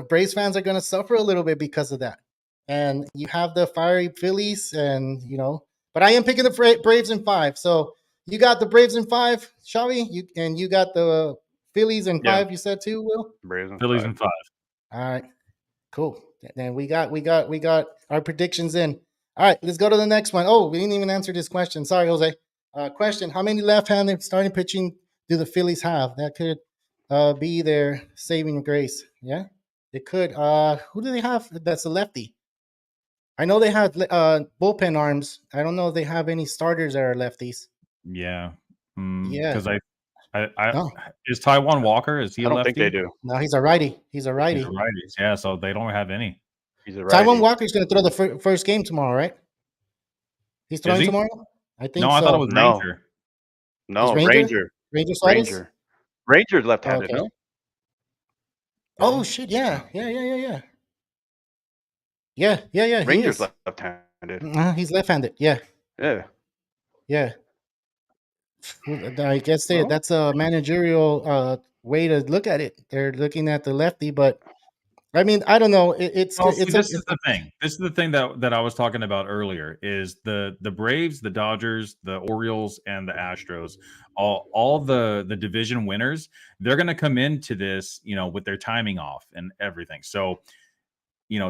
S1: Braves fans are going to suffer a little bit because of that. And you have the fiery Phillies, and but I am picking the Braves in 5. So you got the Braves in 5, Xavi, you got the Phillies in 5. You said too, Will?
S2: Phillies in 5.
S1: All right, cool. And we got our predictions in. All right, let's go to the next one. Oh, we didn't even answer this question. Sorry, Jose. Question: how many left-handed starting pitching do the Phillies have? That could be their saving grace. Yeah, it could. Who do they have that's a lefty? I know they have bullpen arms. I don't know if they have any starters that are lefties.
S2: Yeah.
S1: Yeah.
S2: Because is Taijuan Walker? Is he a lefty?
S4: I don't think they do.
S1: No, he's a righty. He's a righty.
S2: Yeah, so they don't have any.
S4: He's a righty.
S1: Taijuan Walker's going to throw the first game tomorrow, right? He's throwing tomorrow? I think so.
S2: No, I thought it was Ranger.
S4: No, Ranger. Ranger's left-handed.
S1: Okay.
S4: No?
S1: Oh, shit. Yeah. Yeah.
S4: Ranger's left-handed.
S1: He's left-handed. Yeah. I guess that's a managerial way to look at it. They're looking at the lefty, but I mean, I don't know. This is
S2: the thing. This is the thing that I was talking about earlier. Is the Braves, the Dodgers, the Orioles, and the Astros, all the division winners. They're going to come into this, with their timing off and everything. So,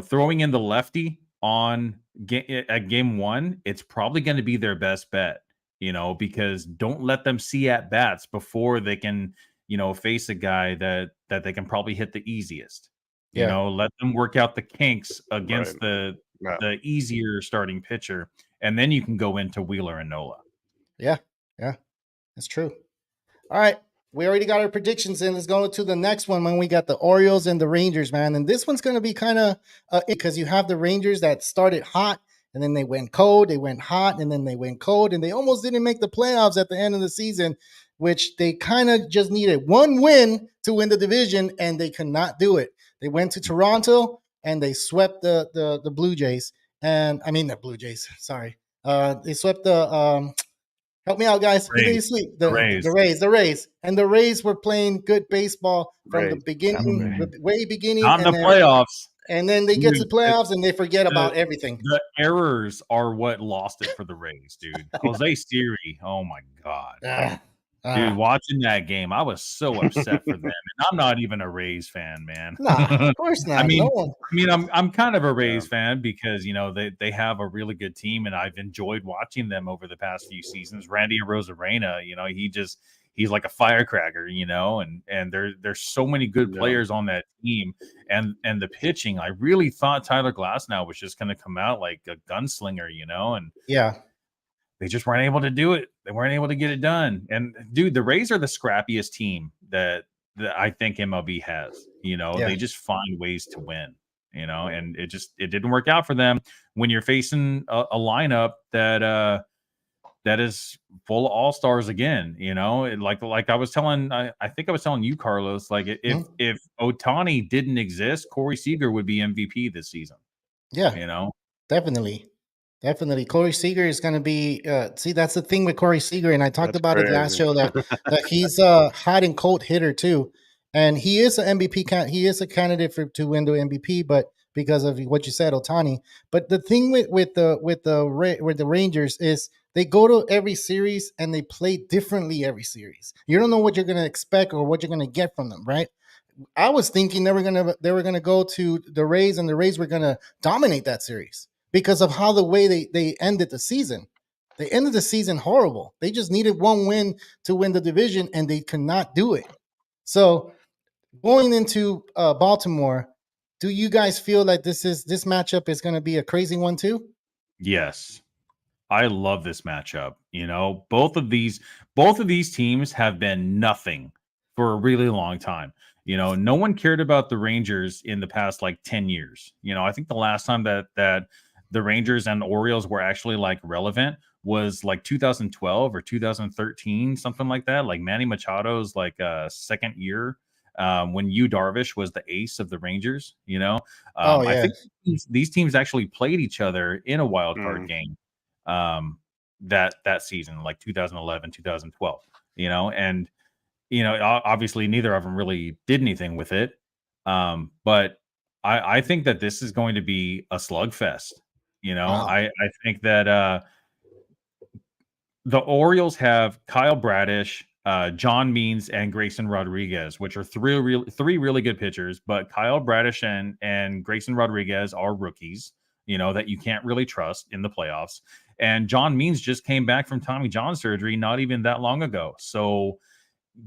S2: throwing in the lefty at game 1, it's probably going to be their best bet. Because don't let them see at bats before they can, face a guy that they can probably hit the easiest. Let them work out the kinks against the easier starting pitcher, and then you can go into Wheeler and Nola.
S1: Yeah, that's true. All right, we already got our predictions in. Let's go to the next one when we got the Orioles and the Rangers, man. And this one's going to be kind of because you have the Rangers that started hot and then they went cold, they went hot, and then they went cold, and they almost didn't make the playoffs at the end of the season, which they kind of just needed one win to win the division, and they could not do it. They went to Toronto and they swept the Blue Jays, and I mean the Blue Jays. Sorry, they swept the. Help me out, guys. Who did you sweep? The Rays. And the Rays were playing good baseball from the beginning, the way beginning.
S2: Not in the playoffs.
S1: And then they get to the playoffs and they forget about everything.
S2: The errors are what lost it for the Rays, dude. Jose Siri, oh my God. Dude, watching that game, I was so upset for them. And I'm not even a Rays fan, man.
S1: Nah, of course not.
S2: I'm kind of a Rays fan because they have a really good team, and I've enjoyed watching them over the past few seasons. Randy Arozarena, he's like a firecracker, and there's so many good players on that team, and the pitching. I really thought Tyler Glasnow was just going to come out like a gunslinger, and they just weren't able to do it. They weren't able to get it done. And dude, the Rays are the scrappiest team that I think MLB has. They just find ways to win. And it didn't work out for them when you're facing a lineup that is full of all-stars again. Like I was telling, I think I was telling you, Carlos, like if Ohtani didn't exist, Corey Seager would be MVP this season.
S1: Yeah, Definitely. Corey Seager is going to be, see, that's the thing with Corey Seager. And I talked about it last show that he's a hot and cold hitter too. And he is an MVP. He is a candidate to win the MVP, but because of what you said, Ohtani. But the thing with the Rangers is they go to every series and they play differently every series. You don't know what you're going to expect or what you're going to get from them, right? I was thinking they were going to go to the Rays and the Rays were going to dominate that series, because of how the way they ended the season. They ended the season horrible. They just needed one win to win the division, and they could not do it. So going into Baltimore, do you guys feel like this matchup is going to be a crazy one too?
S2: Yes. I love this matchup. Both of these teams have been nothing for a really long time. No one cared about the Rangers in the past 10 years. I think the last time that the Rangers and the Orioles were actually relevant was 2012 or 2013, something like that. Like Manny Machado's second year when Yu Darvish was the ace of the Rangers. I think these teams actually played each other in a wild card game that season, 2011, 2012. And obviously neither of them really did anything with it. But I think that this is going to be a slugfest.
S1: Wow.
S2: I think that the Orioles have Kyle Bradish, John Means, and Grayson Rodriguez, which are three really good pitchers. But Kyle Bradish and Grayson Rodriguez are rookies, that you can't really trust in the playoffs. And John Means just came back from Tommy John surgery not even that long ago, so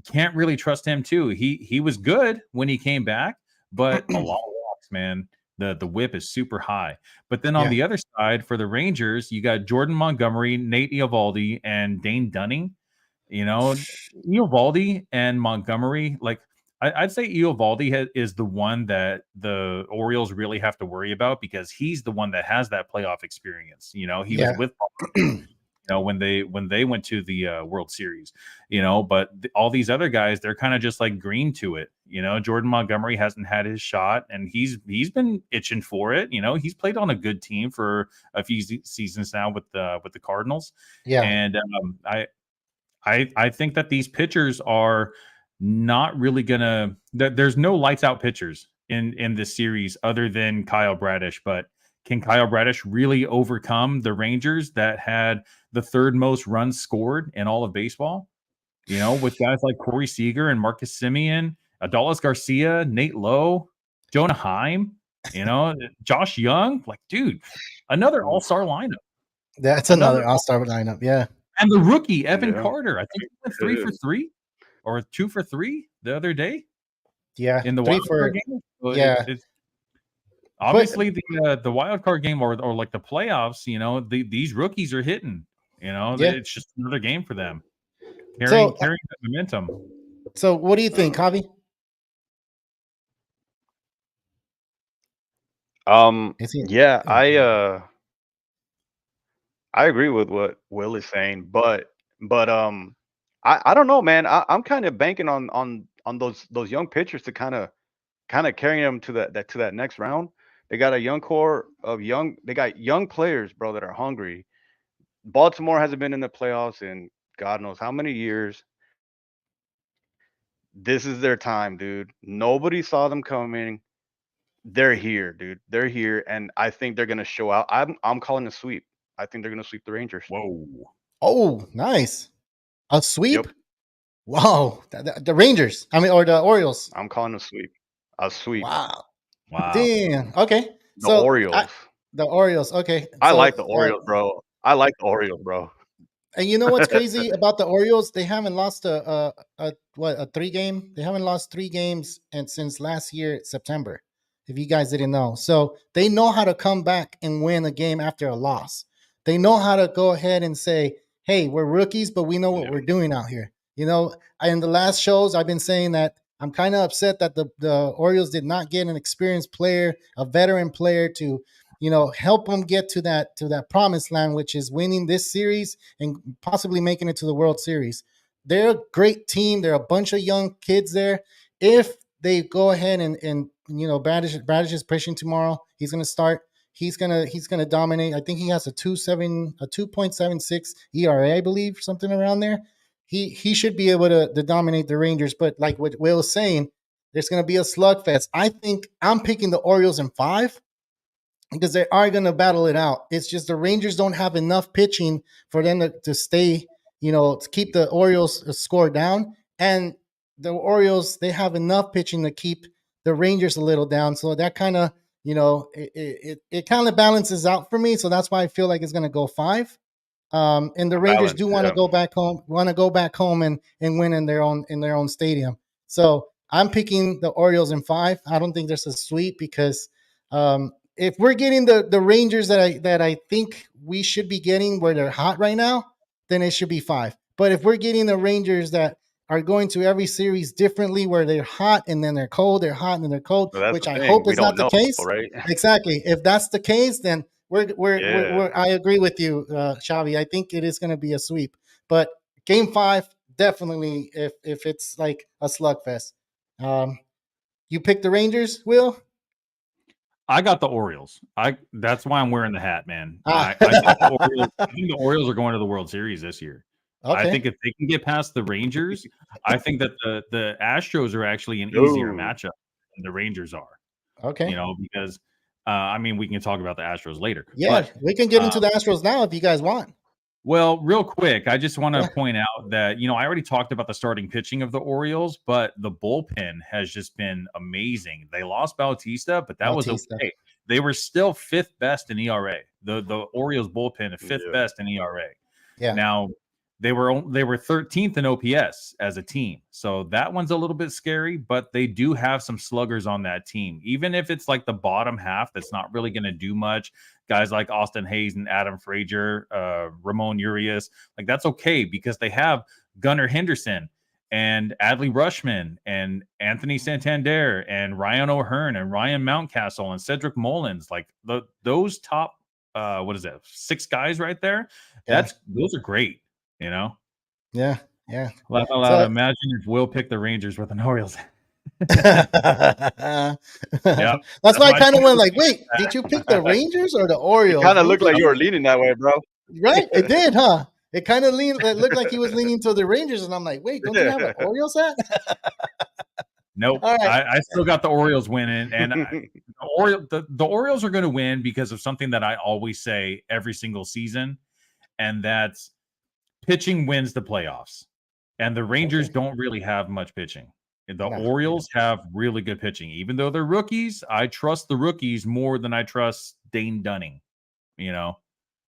S2: can't really trust him too. He was good when he came back, but a lot of walks, man. The whip is super high. But then on the other side for the Rangers, you got Jordan Montgomery, Nate Eovaldi, and Dane Dunning. Eovaldi and Montgomery, I'd say Eovaldi is the one that the Orioles really have to worry about, because he's the one that has that playoff experience. He was with when they went to the World Series, but all these other guys, they're kind of just green to it. Jordan Montgomery hasn't had his shot, and he's been itching for it. He's played on a good team for a few seasons now with the Cardinals. Yeah. And I think that these pitchers are not really gonna, there's no lights out pitchers in this series other than Kyle Bradish, but can Kyle Bradish really overcome the Rangers that had the third most runs scored in all of baseball? With guys like Corey Seager and Marcus Semien, Adolis Garcia, Nate Lowe, Jonah Heim, Josh Young. Dude, another all-star lineup.
S1: That's another all-star lineup, yeah.
S2: And the rookie, Evan Carter, I think he went 3 for 3 or 2 for 3 the other day.
S1: Yeah,
S2: in the wild card game. So
S1: yeah.
S2: Obviously, the wild card game or the playoffs, these rookies are hitting. It's just another game for them, carrying the momentum.
S1: So, what do you think, Javi?
S4: I agree with what Will is saying, but I don't know, man. I'm kind of banking on those young pitchers to kind of carry them to that next round. They got a young core of they got young players, bro, that are hungry. Baltimore hasn't been in the playoffs in God knows how many years. This is their time, dude. Nobody saw them coming. They're here, dude. They're here, and I think they're gonna show out. I'm calling a sweep. I think they're gonna sweep the Rangers.
S2: Whoa.
S1: Oh, nice. A sweep?
S4: Yep.
S1: Wow. The Rangers. I mean, or the Orioles.
S4: I'm calling a sweep. A sweep.
S1: Wow.
S2: Wow.
S1: Damn. Okay.
S4: The Orioles.
S1: The Orioles. Okay.
S4: I
S1: So,
S4: like the Orioles, bro. I like the Orioles, bro.
S1: and you know what's crazy about the Orioles? They haven't lost a 3-game. They haven't lost 3 games and since last year September. If you guys didn't know, so they know how to come back and win a game after a loss. They know how to go ahead and say, "Hey, we're rookies, but we know what we're doing out here." You know, in the last shows, I've been saying that I'm kind of upset that the Orioles did not get an experienced player, a veteran player to, help them get to that promised land, which is winning this series and possibly making it to the World Series. They're a great team. They're a bunch of young kids there. If they go ahead and Bradish is pitching tomorrow. He's gonna start. He's gonna dominate. I think he has a 2.76 ERA, I believe, something around there. He should be able to dominate the Rangers. But like what Will was saying, there's gonna be a slugfest. I think I'm picking the Orioles in 5 because they are going to battle it out. It's just the Rangers don't have enough pitching for them to stay, to keep the Orioles score down. And the Orioles, they have enough pitching to keep the Rangers a little down. So that kind of, it kind of balances out for me. So that's why I feel like it's going to go 5. And the Rangers do want to go back home, and win in their own stadium. So I'm picking the Orioles in 5. I don't think there's a sweep because if we're getting the Rangers that I think we should be getting where they're hot right now, then it should be 5. But if we're getting the Rangers that are going to every series differently, where they're hot and then they're cold, they're hot and then they're cold, which I hope is not the case.
S4: Right?
S1: Exactly. If that's the case, then we're I agree with you, Xavi. I think it is going to be a sweep. But Game 5, definitely, if it's like a slugfest. You pick the Rangers, Will?
S2: I got the Orioles. That's why I'm wearing the hat, man. I think the Orioles are going to the World Series this year. Okay. I think if they can get past the Rangers, I think that the Astros are actually an easier matchup than the Rangers are.
S1: Okay.
S2: Because we can talk about the Astros later.
S1: Yeah, but we can get into the Astros now if you guys want.
S2: Well, real quick, I just want to point out that, I already talked about the starting pitching of the Orioles, but the bullpen has just been amazing. They lost Bautista, but that was okay. They were still 5th best in ERA. The Orioles bullpen is 5th best in ERA.
S1: Yeah.
S2: Now, they were 13th in OPS as a team. So that one's a little bit scary, but they do have some sluggers on that team. Even if it's like the bottom half, that's not really going to do much. Guys like Austin Hayes and Adam Frazier, Ramon Urias, like that's okay because they have Gunnar Henderson and Adley Rutschman and Anthony Santander and Ryan O'Hearn and Ryan Mountcastle and Cedric Mullins. Like those top, 6 guys right there. Those are great.
S1: Yeah.
S2: Laugh out loud. Imagine if Will picked the Rangers with an Orioles.
S1: Yeah. That's why I kind of went like, wait, did you pick the Rangers or the Orioles?
S4: It kind of looked like you were leaning that way, bro.
S1: Right? It did, huh? It kind of looked like he was leaning to the Rangers, and I'm like, wait, don't you have an Orioles hat?
S2: Nope. Right. I still got the Orioles winning, and the Orioles are going to win because of something that I always say every single season, and that's pitching wins the playoffs. And the Rangers don't really have much pitching. The Orioles have really good pitching. Even though they're rookies, I trust the rookies more than I trust Dane Dunning, Yeah.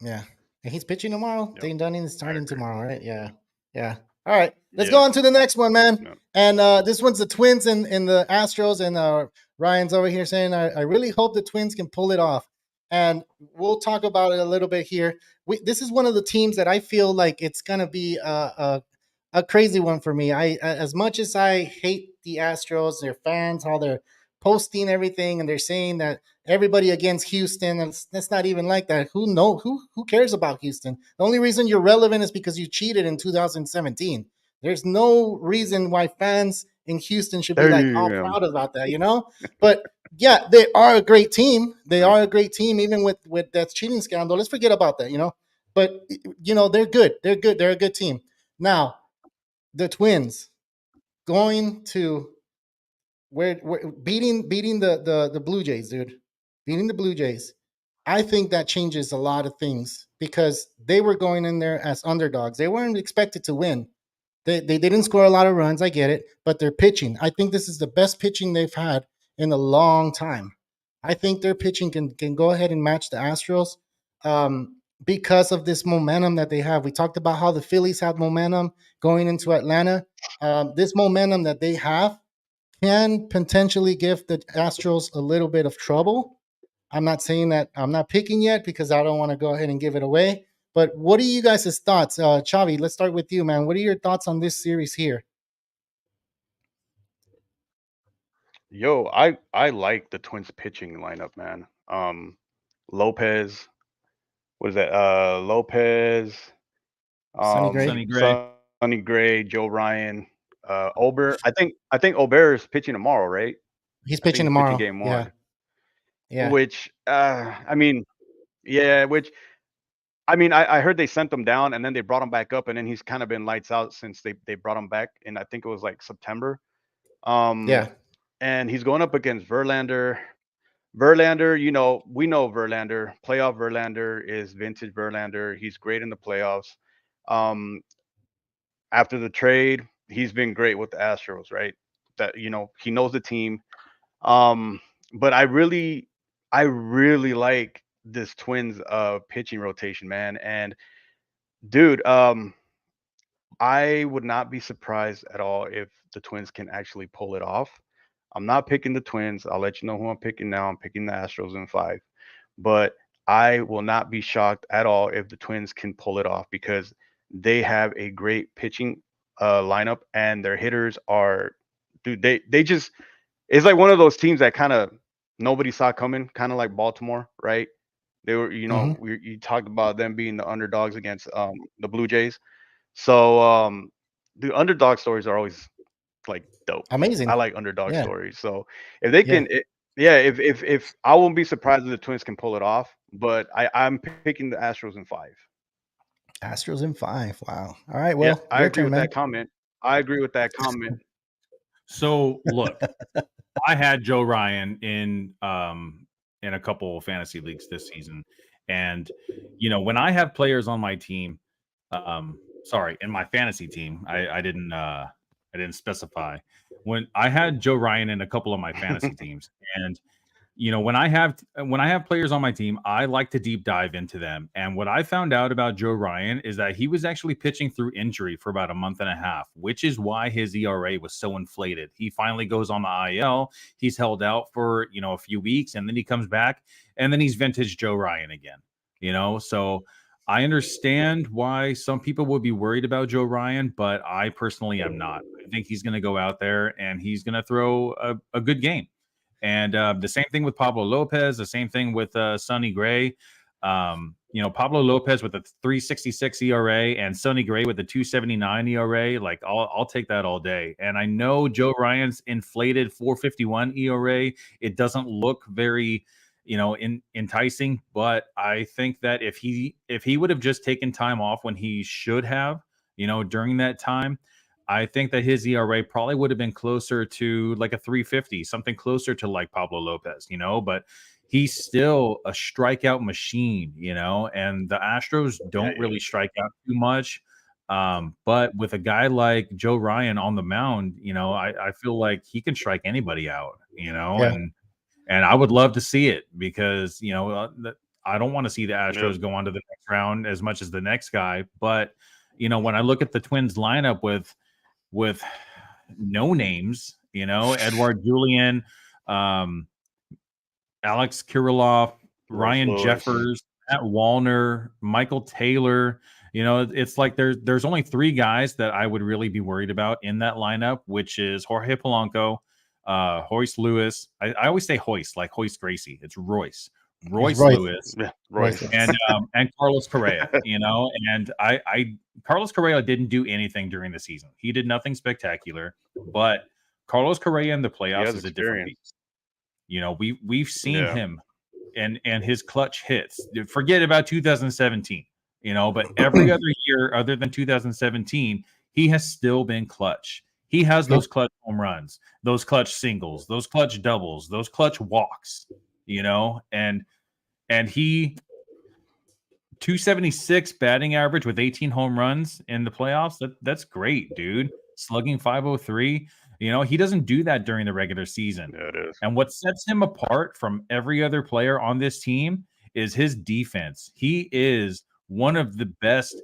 S1: And he's pitching tomorrow. Yep. Dane Dunning is starting tomorrow, right? Yeah. All right. Let's go on to the next one, man. Yep. And this one's the Twins and the Astros. And Ryan's over here saying, I really hope the Twins can pull it off. And we'll talk about it a little bit here. This is one of the teams that I feel like it's going to be a crazy one for me. As much as I hate the Astros, their fans, how they're posting everything, and they're saying that everybody against Houston, and that's not even like that. Who cares about Houston? The only reason you're relevant is because you cheated in 2017. There's no reason why fans in Houston should be like all
S4: Damn.
S1: proud about that, you know? But yeah, they are a great team. They are a great team, even with that cheating scandal. Let's forget about that, you know? But you know, they're good. They're good. They're a good team. Now, the Twins going to where beating the Blue Jays, dude. Beating the Blue Jays. I think that changes a lot of things because they were going in there as underdogs. They weren't expected to win. They didn't score a lot of runs, I get it, but they're pitching. I think this is the best pitching they've had in a long time. I think their pitching can go ahead and match the Astros because of this momentum that they have. We talked about how the Phillies have momentum going into Atlanta. This momentum that they have can potentially give the Astros a little bit of trouble. I'm not saying that I'm not picking yet because I don't want to go ahead and give it away. But what are you guys' thoughts? Chavi, let's start with you, man. What are your thoughts on this series here?
S4: Yo, I like the Twins pitching lineup, man. Lopez, what is that? Lopez,
S1: Sonny Gray?
S2: Sonny Gray.
S4: Sonny Gray, Joe Ryan, Ober. I think Ober is pitching tomorrow, right?
S1: He's
S4: I think
S1: pitching
S4: he's
S1: tomorrow.
S4: game
S1: Yeah.
S4: one.
S1: Yeah.
S4: Which I mean, yeah, which I mean, I heard they sent him down and then they brought him back up, and then he's kind of been lights out since they brought him back, and I think it was like September.
S1: Yeah.
S4: And he's going up against Verlander. Verlander, you know, we know Verlander. Playoff Verlander is vintage Verlander. He's great in the playoffs. Um, After the trade, he's been great with the Astros, right? That, you know, he knows the team. But I really like this Twins pitching rotation, man. And dude, I would not be surprised at all if the Twins can actually pull it off. I'm not picking the Twins. I'll let you know who I'm picking now. I'm picking the Astros in 5. But I will not be shocked at all if the Twins can pull it off because they have a great pitching lineup and their hitters are, dude, they just, it's like one of those teams that kind of nobody saw coming, kind of like Baltimore, right? They were, you know,
S1: Mm-hmm.
S4: you talked about them being the underdogs against the Blue Jays. So the underdog stories are always like dope. I
S1: Amazing.
S4: like underdog
S1: Yeah.
S4: stories. So if they
S1: Yeah.
S4: can, yeah, if I won't be surprised if the Twins can pull it off, but I'm picking the Astros in 5.
S1: Astros in 5. Wow. All right.
S4: Yeah,
S1: Well,
S4: I
S1: your
S4: agree
S1: turn,
S4: with
S1: man.
S4: that comment. I agree with that comment.
S2: So look, I had Joe Ryan in a couple of fantasy leagues this season, and you know when I have players on my team, sorry, in my fantasy team, I didn't specify when I had Joe Ryan in a couple of my fantasy teams, and you know when I have players on my team, I like to deep dive into them. And what I found out about Joe Ryan is that he was actually pitching through injury for about a month and a half, which is why his ERA was so inflated. He finally goes on the IL. He's held out for, you know, a few weeks, and then he comes back, and then he's vintage Joe Ryan again. You know, so I understand why some people would be worried about Joe Ryan, but I personally am not. I think he's going to go out there and he's going to throw a good game. And the same thing with Pablo Lopez, the same thing with Sonny Gray. You know, Pablo Lopez with a 3.66 ERA and Sonny Gray with a 2.79 ERA. Like, I'll take that all day. And I know Joe Ryan's inflated 4.51 ERA. It doesn't look very, you know, enticing, but I think that if he would have just taken time off when he should have, you know, during that time, I think that his ERA probably would have been closer to like a 3.50, something closer to like Pablo Lopez, you know, but he's still a strikeout machine, you know, and the Astros don't really strike out too much. But with a guy like Joe Ryan on the mound, you know, I feel like he can strike anybody out, you know,
S1: Yeah.
S2: and I would love to see it because, you know, I don't want to see the Astros
S4: Yeah.
S2: go on to the next round as much as the next guy. But, you know, when I look at the Twins lineup with no names, you know, Edward Julian, Alex Kirilloff,
S4: Royce
S2: Ryan
S4: Lewis.
S2: Jeffers, Matt Wallner, Michael Taylor. You know, it's like there's only 3 guys that I would really be worried about in that lineup, which is Jorge Polanco, Hoist Lewis. I always say Hoist, like Hoist Gracie. It's Royce
S1: Royce.
S2: Lewis,
S4: Yeah, Royce.
S2: and Carlos Correa. And Carlos Correa didn't do anything during the season. He did nothing spectacular, but Carlos Correa in the playoffs is a different beast. We've seen him and his clutch hits. Forget about 2017. But every other year other than 2017, he has still been clutch. He has those clutch home runs, those clutch singles, those clutch doubles, those clutch walks, and he 276 batting average with 18 home runs in the playoffs. That's great, dude. Slugging 503. He doesn't do that during the regular season.
S4: Yeah, it is.
S2: And what sets him apart from every other player on this team is his defense. He is one of the best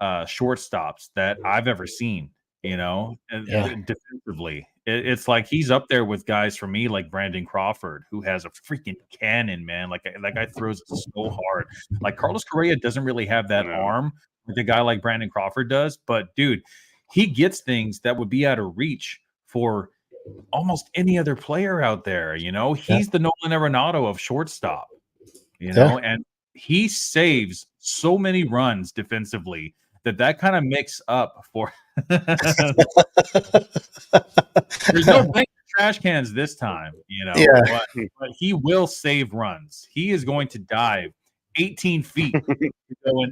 S2: shortstops that I've ever seen, defensively. It's like he's up there with guys for me like Brandon Crawford, who has a freaking cannon, man. Like that guy throws it so hard. Like Carlos Correa doesn't really have that arm like a guy like Brandon Crawford does, but dude, he gets things that would be out of reach for almost any other player out there. He's the Nolan Arenado of shortstop, and he saves so many runs defensively that kind of makes up for. There's no blank trash cans this time, but he will save runs. He is going to dive 18 feet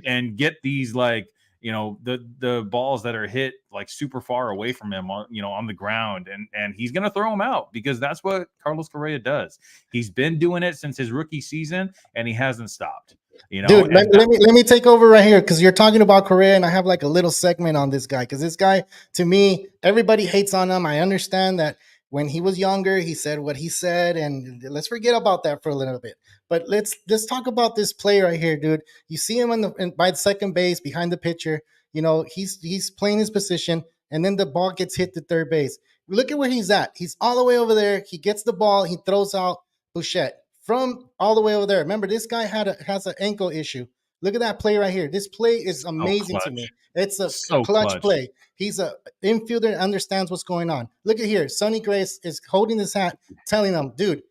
S2: and get these the balls that are hit like super far away from him on the ground, and he's gonna throw them out because that's what Carlos Correa does. He's been doing it since his rookie season and he hasn't stopped.
S1: Dude, let me take over right here because you're talking about Correa, and I have like a little segment on this guy because this guy, to me, everybody hates on him. I understand that when he was younger, he said what he said, and let's forget about that for a little bit. But let's talk about this player right here, dude. You see him by the second base behind the pitcher. He's playing his position, and then the ball gets hit to third base. Look at where he's at. He's all the way over there. He gets the ball. He throws out Bouchette from all the way over there. Remember, this guy has an ankle issue. Look at that play right here. This play is amazing to me. It's a clutch play. He's an infielder and understands what's going on. Look at here. Sonny Grace is holding his hat, telling him, dude,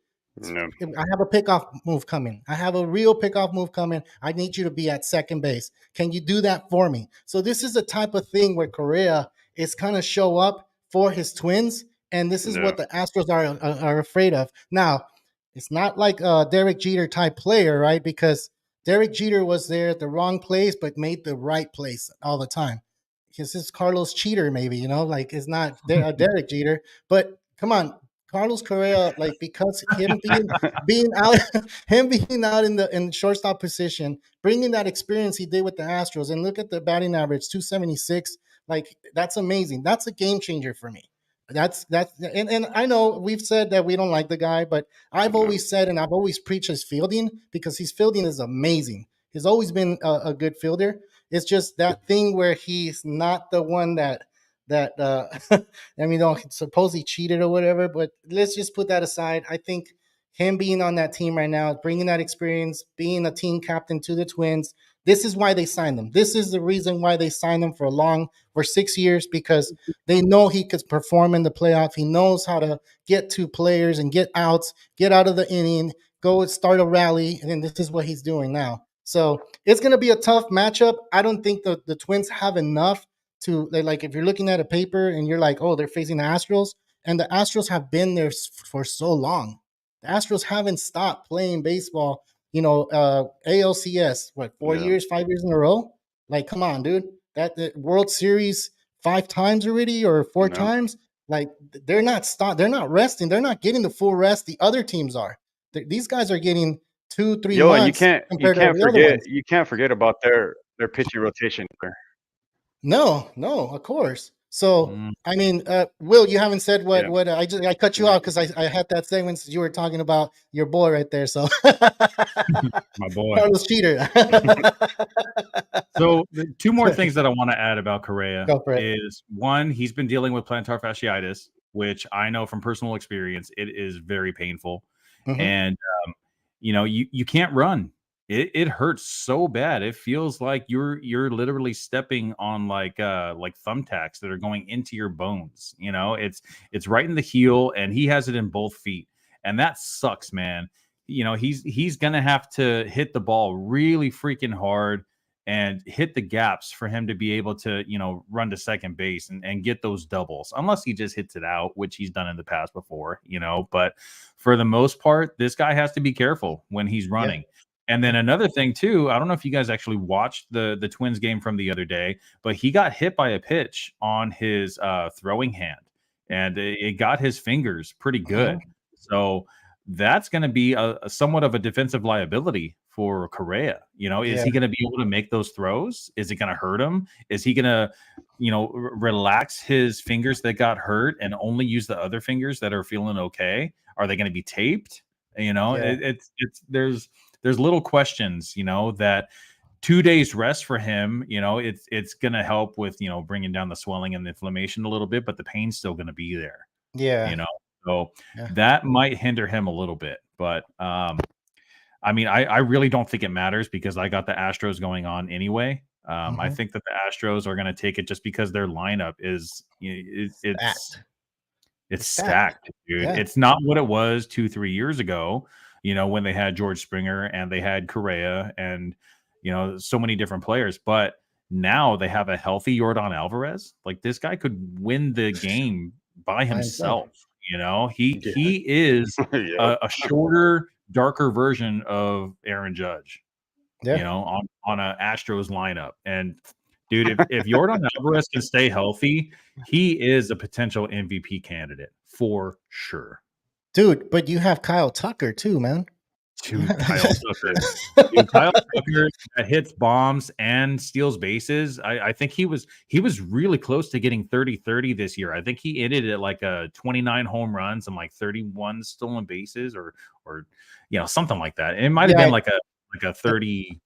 S1: I have a pickoff move coming. I have a real pickoff move coming. I need you to be at second base. Can you do that for me? So this is the type of thing where Correa is kind of show up for his Twins, and this is what the Astros are afraid of. Now, it's not like a Derek Jeter type player, right? Because Derek Jeter was there at the wrong place, but made the right place all the time. This is Carlos Cheater, maybe, it's not Derek Jeter. But come on, Carlos Correa, because him being out in the shortstop position, bringing that experience he did with the Astros, and look at the batting average, 276. That's amazing. That's a game changer for me. And I know we've said that we don't like the guy, but I've always said, and I've always preached his fielding because his fielding is amazing. He's always been a good fielder. It's just that thing where he's not the one that suppose he cheated or whatever, but let's just put that aside. I think him being on that team right now, bringing that experience, being a team captain to the Twins, this is why they signed him. This is the reason why they signed him for 6 years, because they know he could perform in the playoff. He knows how to get to players and get outs, get out of the inning, go and start a rally, and this is what he's doing now. So it's going to be a tough matchup. I don't think the Twins have enough to, if you're looking at a paper and you're like, oh, they're facing the Astros, and the Astros have been there for so long. The Astros haven't stopped playing baseball. ALCS, 5 years in a row? Come on, dude. That World Series 5 times already or 4 times? They're not resting. They're not getting the full rest the other teams are. These guys are getting 2-3 months.
S4: You can't forget about their pitching rotation.
S1: No, of course. So, Will, you haven't said what I cut you off because I had that segment since you were talking about your boy right there. So,
S2: my boy,
S1: Carlos Cheater.
S2: So, the 2 more things that I want to add about Correa is, one, he's been dealing with plantar fasciitis, which I know from personal experience, it is very painful. Mm-hmm. And, you can't run it hurts so bad. It feels like you're literally stepping on like thumbtacks that are going into your bones. You know, it's right in the heel, and he has it in both feet, and that sucks, man. You know, he's gonna have to hit the ball really freaking hard and hit the gaps for him to be able to, you know, run to second base and get those doubles, unless he just hits it out, which he's done in the past before, you know. But for the most part, this guy has to be careful when he's running. And then another thing too, I don't know if you guys actually watched the Twins game from the other day, but he got hit by a pitch on his throwing hand, and it got his fingers pretty good. So that's going to be a somewhat of a defensive liability for Correa. You know, is he going to be able to make those throws? Is it going to hurt him? Is he going to, you know, relax his fingers that got hurt and only use the other fingers that are feeling okay? Are they going to be taped? You know, it's there's little questions, you know, that 2 days rest for him, you know, it's going to help with, you know, bringing down the swelling and the inflammation a little bit, but the pain's still going to be there. You know, so that might hinder him a little bit. But I mean, I really don't think it matters because I got the Astros going on anyway. I think that the Astros are going to take it just because their lineup is it's stacked, dude. It's not what it was 2-3 years ago, you know, when they had George Springer and they had Correa and, you know, so many different players. But now they have a healthy Yordan Alvarez. Like, this guy could win the game by himself. You know, he is a shorter, darker version of Aaron Judge. You know, on a Astros lineup. And dude, if Yordan Alvarez can stay healthy, he is a potential MVP candidate for sure.
S1: Dude, but you have Kyle Tucker too, man.
S2: Dude, Kyle Tucker. Kyle Tucker that hits bombs and steals bases. I think he was really close to getting 30-30 this year. I think he ended at like a 29 home runs and like 31 stolen bases or you know, something like that. It might have been like a 30-20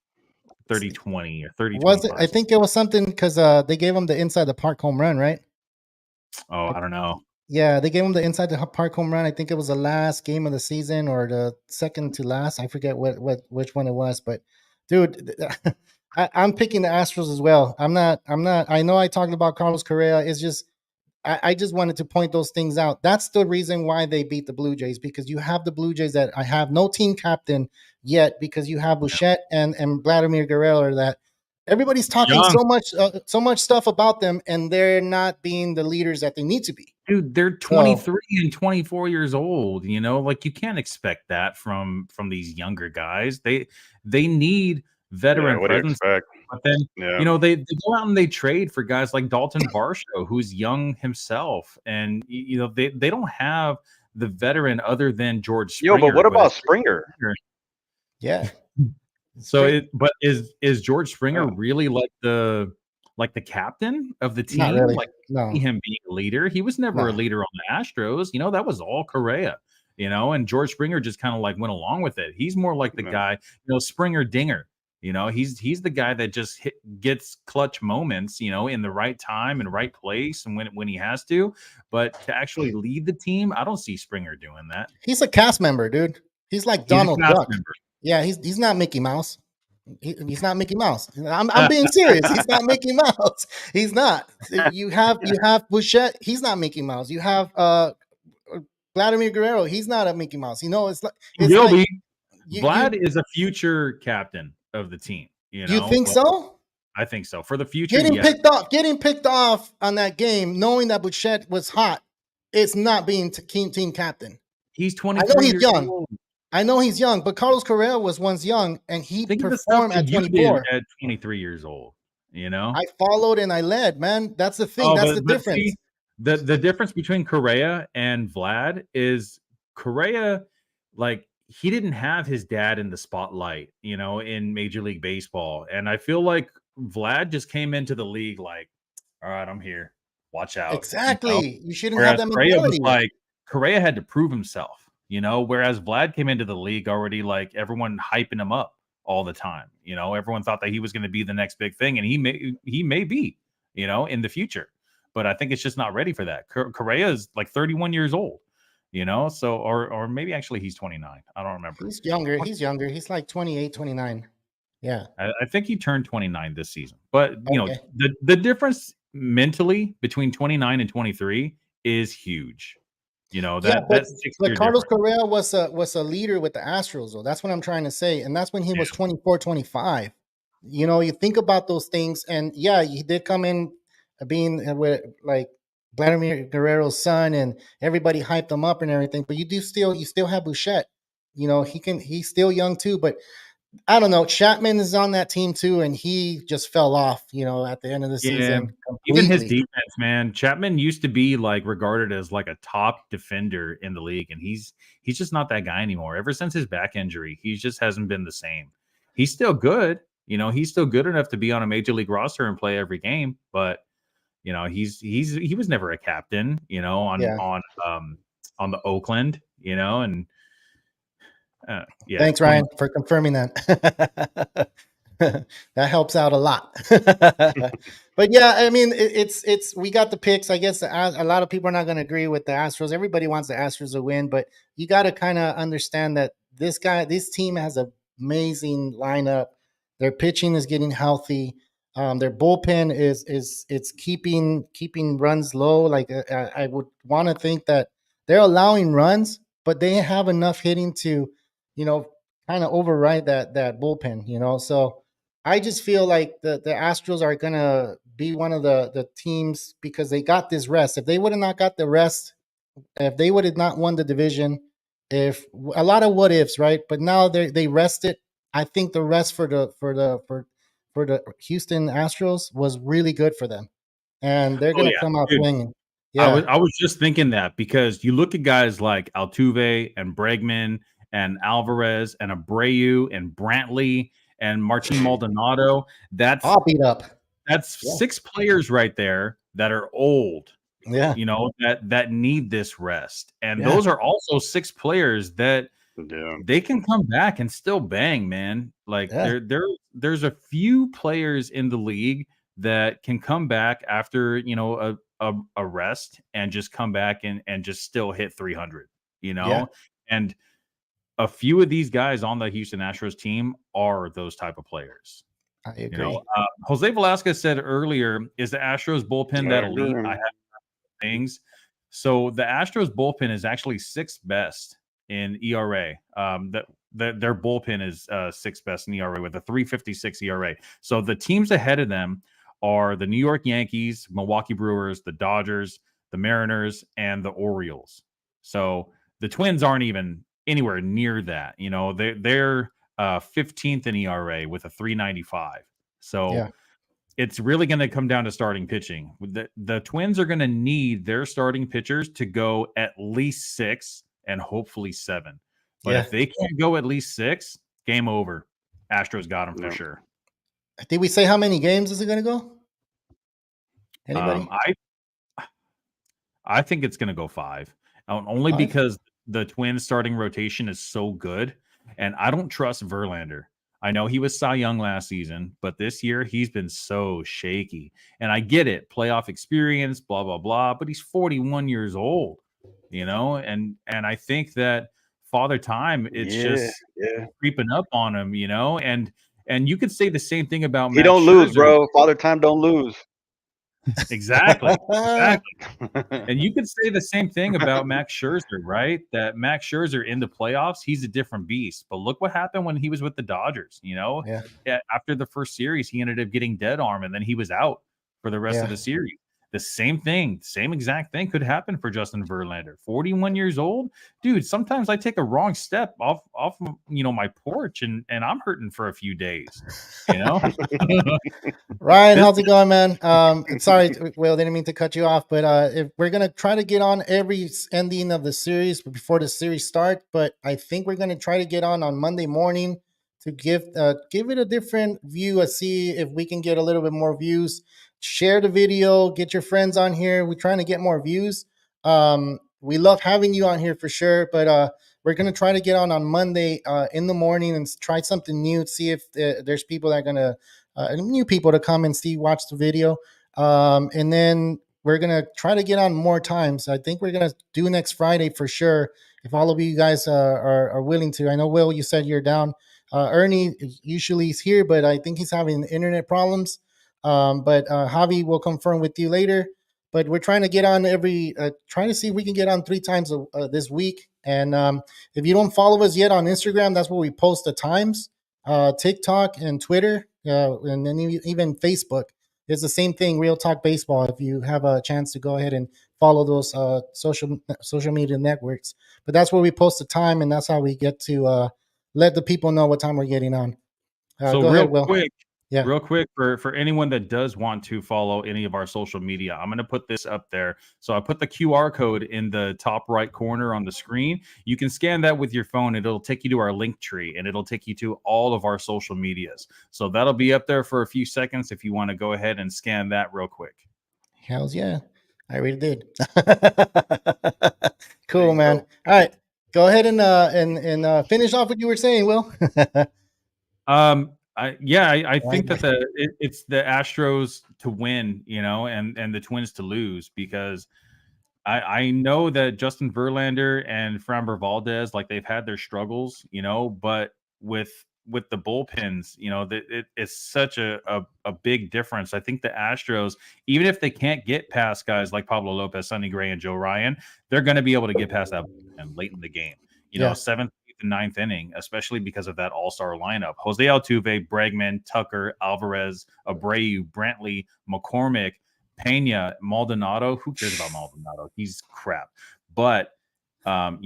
S2: or 30.
S1: Was it? I think it was something because they gave him the inside the park home run, right?
S2: Oh, I don't know.
S1: Yeah, they gave him the inside the park home run. I think it was the last game of the season or the second to last. I forget which one it was, but dude, I'm picking the Astros as well. I'm not. I know I talked about Carlos Correa. It's just I just wanted to point those things out. That's the reason why they beat the Blue Jays, because you have the Blue Jays that I have no team captain yet, because you have Bichette and Vladimir Guerrero that everybody's talking so much stuff about them, and they're not being the leaders that they need to be.
S2: Dude, they're 23 and 24 years old. You know, like, you can't expect that from these younger guys. They need veteran presence. But then, you know, they go out and they trade for guys like Dalton Varsho, who's young himself. And, you know, they don't have the veteran other than George Springer.
S4: Yo, but what about Springer?
S1: Yeah.
S2: So, but is George Springer really like the captain of the team?
S1: Not really.
S2: Like,
S1: no.
S2: Him being a leader? He was never a leader on the Astros. You know, that was all Correa. You know, and George Springer just kind of like went along with it. He's more like the guy, you know, Springer Dinger. You know, he's the guy that just gets clutch moments, you know, in the right time and right place and when he has to. But to actually lead the team, I don't see Springer doing that.
S1: He's a cast member, dude. He's like Donald Duck. Yeah, he's not Mickey Mouse. He's not Mickey Mouse. I'm being serious. He's not Mickey Mouse. He's not. You have Bichette. He's not Mickey Mouse. You have Vladimir Guerrero. He's not a Mickey Mouse. You know,
S2: Vlad is a future captain of the team. You know,
S1: you think so?
S2: I think so. For the future,
S1: getting picked off on that game, knowing that Bichette was hot, it's not being team captain.
S2: He's 23. I know he's
S1: young.
S2: Old.
S1: I know he's young, but Carlos Correa was once young, and he performed at 24.
S2: At 23 years old, you know.
S1: I followed and I led, man. That's the thing. That's the difference.
S2: See, the difference between Correa and Vlad is Correa, like, he didn't have his dad in the spotlight, you know, in Major League Baseball. And I feel like Vlad just came into the league like, all right, I'm here. Watch out.
S1: Exactly. You shouldn't have that mentality.
S2: Correa had to prove himself, you know, whereas Vlad came into the league already, like, everyone hyping him up all the time. You know, everyone thought that he was going to be the next big thing, and he may be, you know, in the future. But I think it's just not ready for that. Correa is like 31 years old. You know, so or maybe actually he's 29. I don't remember.
S1: He's younger. He's like 28, 29. Yeah.
S2: I think he turned 29 this season. But you know,
S1: Okay.
S2: the difference mentally between 29 and 23 is huge. You know,
S1: Yeah,
S2: that
S1: but
S2: that 6 year
S1: Carlos
S2: difference.
S1: Correa was a leader with the Astros, though. That's what I'm trying to say. And that's when he was 24, 25. You know, you think about those things, and yeah, he did come in being with like Vladimir Guerrero's son, and everybody hyped him up and everything. But you still have Bouchette. You know, he's still young too. But I don't know. Chapman is on that team too, and he just fell off, you know, at the end of the
S2: Yeah,
S1: season
S2: even his
S1: completely.
S2: defense, man. Chapman used to be like regarded as like a top defender in the league, and he's just not that guy anymore. Ever since his back injury, he just hasn't been the same. He's still good, you know. He's still good enough to be on a major league roster and play every game, but you know, he was never a captain, you know,
S1: Yeah.
S2: on the Oakland, you know, and yeah.
S1: Thanks,
S2: 20,
S1: Ryan, for confirming that. That helps out a lot. But yeah, I mean, it's we got the picks. I guess a lot of people are not going to agree with the Astros. Everybody wants the Astros to win, but you got to kind of understand that this team has an amazing lineup. Their pitching is getting healthy. Their bullpen is it's keeping runs low. Like I would want to think that they're allowing runs, but they have enough hitting to, you know, kind of override that bullpen, you know. So I just feel like the Astros are gonna be one of the teams because they got this rest. If they would have not got the rest, if they would have not won the division, if a lot of what ifs, right? But now they rested. I think the rest for the Houston Astros was really good for them, and they're
S2: oh
S1: gonna
S2: yeah,
S1: come out
S2: dude.
S1: swinging. Yeah.
S2: I was just thinking that because you look at guys like Altuve and Bregman and Alvarez and Abreu and Brantley and Martin Maldonado.
S1: All beat up.
S2: That's
S1: Yeah.
S2: 6 players right there that are old,
S1: Yeah.
S2: you know, that need this rest. And
S1: Yeah.
S2: those are also 6 players that
S4: Yeah.
S2: they can come back and still bang, man. Like
S1: Yeah.
S2: there's a few players in the league that can come back after, you know, a rest and just come back and just still hit 300, you
S1: Yeah.
S2: know? And a few of these guys on the Houston Astros team are those type of players.
S1: I
S2: You
S1: agree.
S2: know, Jose Velasquez said earlier, "Is the Astros bullpen that
S4: I
S2: elite?"
S4: agree.
S2: I have things. So the Astros bullpen is actually 6th best in ERA. That their bullpen is 6th best in ERA with a 3.56 ERA. So the teams ahead of them are the New York Yankees, Milwaukee Brewers, the Dodgers, the Mariners, and the Orioles. So the Twins aren't even anywhere near that. You know, they're 15th in ERA with a 3.95. So
S1: Yeah.
S2: it's really going to come down to starting pitching. The Twins are going to need their starting pitchers to go at least 6 and hopefully 7. But
S1: Yeah.
S2: if they can't go at least 6, game over. Astros got them for
S4: Yeah.
S2: sure.
S1: Did we say how many games is it going to go? Anybody?
S2: I think it's going to go 5. Only
S1: 5?
S2: because the Twins starting rotation is so good, and I don't trust Verlander. I know he was Cy Young last season, but this year he's been so shaky. And I get it, playoff experience, blah blah blah, but he's 41 years old, you know, and I think that Father Time, it's just
S4: Yeah.
S2: creeping up on him, you know, and you could say the same thing about
S4: He
S2: Max
S4: don't lose,
S2: Scherzer.
S4: bro. Father Time don't lose.
S2: Exactly. And you could say the same thing about Max Scherzer, right? That Max Scherzer in the playoffs, he's a different beast. But look what happened when he was with the Dodgers. You know,
S1: Yeah.
S2: after the first series, he ended up getting dead arm, and then he was out for the rest of the series. The same thing, same exact thing could happen for Justin Verlander. 41 years old, dude. Sometimes I take a wrong step off you know, my porch, and I'm hurting for a few days. You know,
S1: Ryan, how's it going, man? Sorry, Will, didn't mean to cut you off, but if we're gonna try to get on every ending of the series before the series start, but I think we're gonna try to get on Monday morning to give it a different view, see if we can get a little bit more views. Share the video, get your friends on here. We're trying to get more views. We love having you on here for sure, but we're gonna try to get on Monday in the morning and try something new. See if there's people that are gonna new people to come and watch the video, and then we're gonna try to get on more times. I think we're gonna do next Friday for sure if all of you guys are willing to. I know, Will, you said you're down. Ernie usually is here, but I think he's having internet problems. But Javi will confirm with you later. But we're trying to get on trying to see if we can get on 3 times this week. And if you don't follow us yet on Instagram, that's where we post the times. TikTok and Twitter, and then even Facebook. It's the same thing, Real Talk Baseball. If you have a chance to go ahead and follow those social media networks, but that's where we post the time, and that's how we get to let the people know what time we're getting on.
S2: So
S1: go
S2: real
S1: ahead, Will.
S2: quick,
S1: Yeah.
S2: real quick for anyone that does want to follow any of our social media, I'm going to put this up there. So I put the QR code in the top right corner on the screen. You can scan that with your phone. It'll take you to our link tree, and it'll take you to all of our social medias. So that'll be up there for a few seconds if you want to go ahead and scan that real quick.
S1: Hells yeah. I already did. Cool, man. All right. Go ahead and finish off what you were saying, Will.
S2: I think that it's the Astros to win, and the Twins to lose, because I know that Justin Verlander and Framber Valdez, like, they've had their struggles, but with the bullpens, it's such a big difference. I think the Astros, even if they can't get past guys like Pablo Lopez, Sonny Gray, and Joe Ryan, they're going to be able to get past that bullpen late in the game. Seventh, eighth, and ninth inning, especially because of that all-star lineup. Jose Altuve, Bregman, Tucker, Alvarez, Abreu, Brantley, McCormick, Pena, Maldonado. Who cares about Maldonado? He's crap. But 1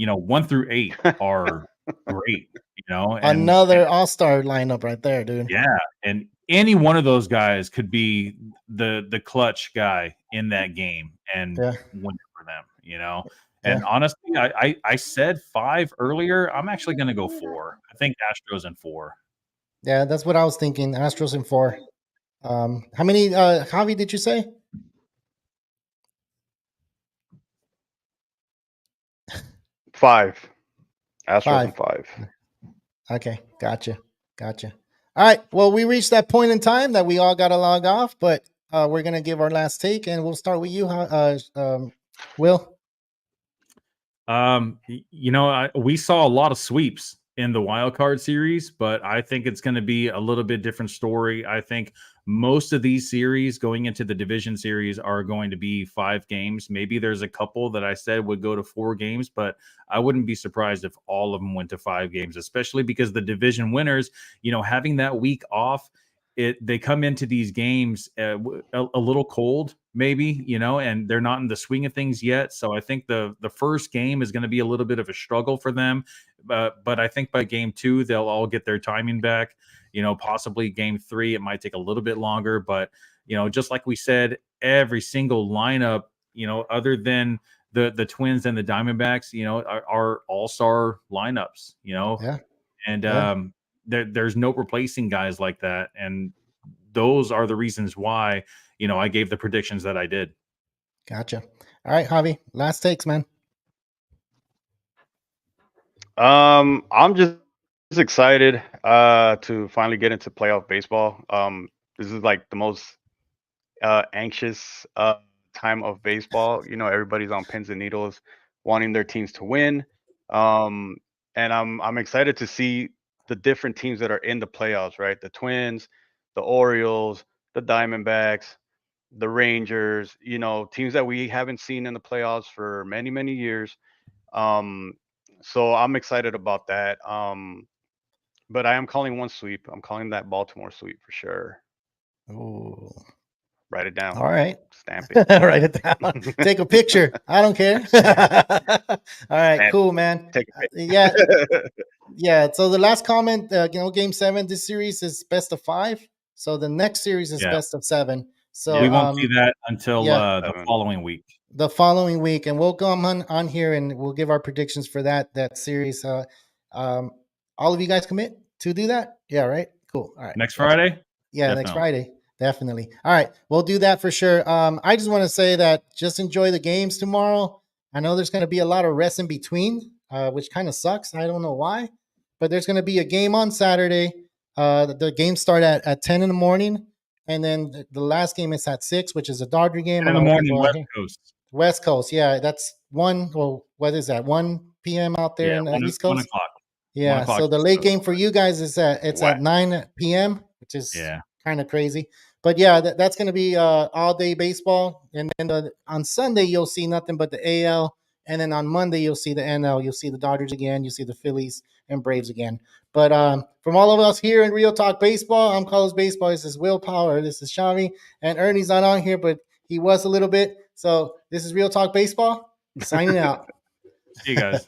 S2: through 8 are great.
S1: Another all-star lineup right there, dude.
S2: Yeah, and any one of those guys could be the clutch guy in that game and win it for them. And honestly, I said 5 earlier. I'm actually going to go 4. I think Astros in 4.
S1: Yeah, that's what I was thinking. Astros in 4. How many, Javi, did you say?
S4: 5. Astros in 5.
S1: Okay, gotcha. All right, well, we reached that point in time that we all got to log off, but we're going to give our last take, and we'll start with you, Will.
S2: We saw a lot of sweeps in the wild card series, but I think it's going to be a little bit different story. I think most of these series going into the division series are going to be 5 games. Maybe there's a couple that I said would go to 4 games, but I wouldn't be surprised if all of them went to 5 games, especially because the division winners, having that week off, they come into these games a little cold, maybe, and they're not in the swing of things yet. So I think the first game is going to be a little bit of a struggle for them. But I think by game 2, they'll all get their timing back. Possibly game 3, it might take a little bit longer. But, just like we said, every single lineup, other than the Twins and the Diamondbacks, are all-star lineups, And there's no replacing guys like that. And those are the reasons why, I gave the predictions that I did.
S1: Gotcha. All right, Javi, last takes, man.
S4: I'm just excited to finally get into playoff baseball. This is like the most anxious time of baseball. Everybody's on pins and needles, wanting their teams to win. And I'm excited to see the different teams that are in the playoffs, right? The Twins, the Orioles, the Diamondbacks, the Rangers, teams that we haven't seen in the playoffs for many, many years. So I'm excited about that. But I am calling one sweep. I'm calling that Baltimore sweep for sure.
S1: Oh.
S4: Write it down.
S1: All right.
S4: Stamp it.
S1: Write it down. Take a picture. I don't care. All right, cool, man.
S4: Take a picture.
S1: Yeah. So the last comment, game 7, this series is best of 5. So the next series is best of 7. So
S2: we won't see that until the following week.
S1: The following week, and we'll come on here and we'll give our predictions for that series. All of you guys commit to do that? Yeah, right? Cool. All right.
S2: Next Friday?
S1: Yeah, next Friday. Definitely. All right. We'll do that for sure. I just want to say that just enjoy the games tomorrow. I know there's going to be a lot of rest in between, which kind of sucks. I don't know why, but there's going to be a game on Saturday. The games start at 10 in the morning, and then the last game is at 6, which is a Dodger game.
S2: 10 in the morning, West Coast.
S1: West Coast. Yeah, that's 1. Well, what is that? 1 p.m. out there in the East Coast?
S2: 1 o'clock.
S1: Yeah. So the late game for you guys is at 9 p.m., which is kind of crazy. But yeah, that's going to be all day baseball, and then on Sunday you'll see nothing but the AL, and then on Monday you'll see the NL. You'll see the Dodgers again. You see the Phillies and Braves again. But from all of us here in Real Talk Baseball, I'm Carlos Baseball. This is Will Power. This is Xavi, and Ernie's not on here, but he was a little bit. So this is Real Talk Baseball. Signing out.
S2: See you guys.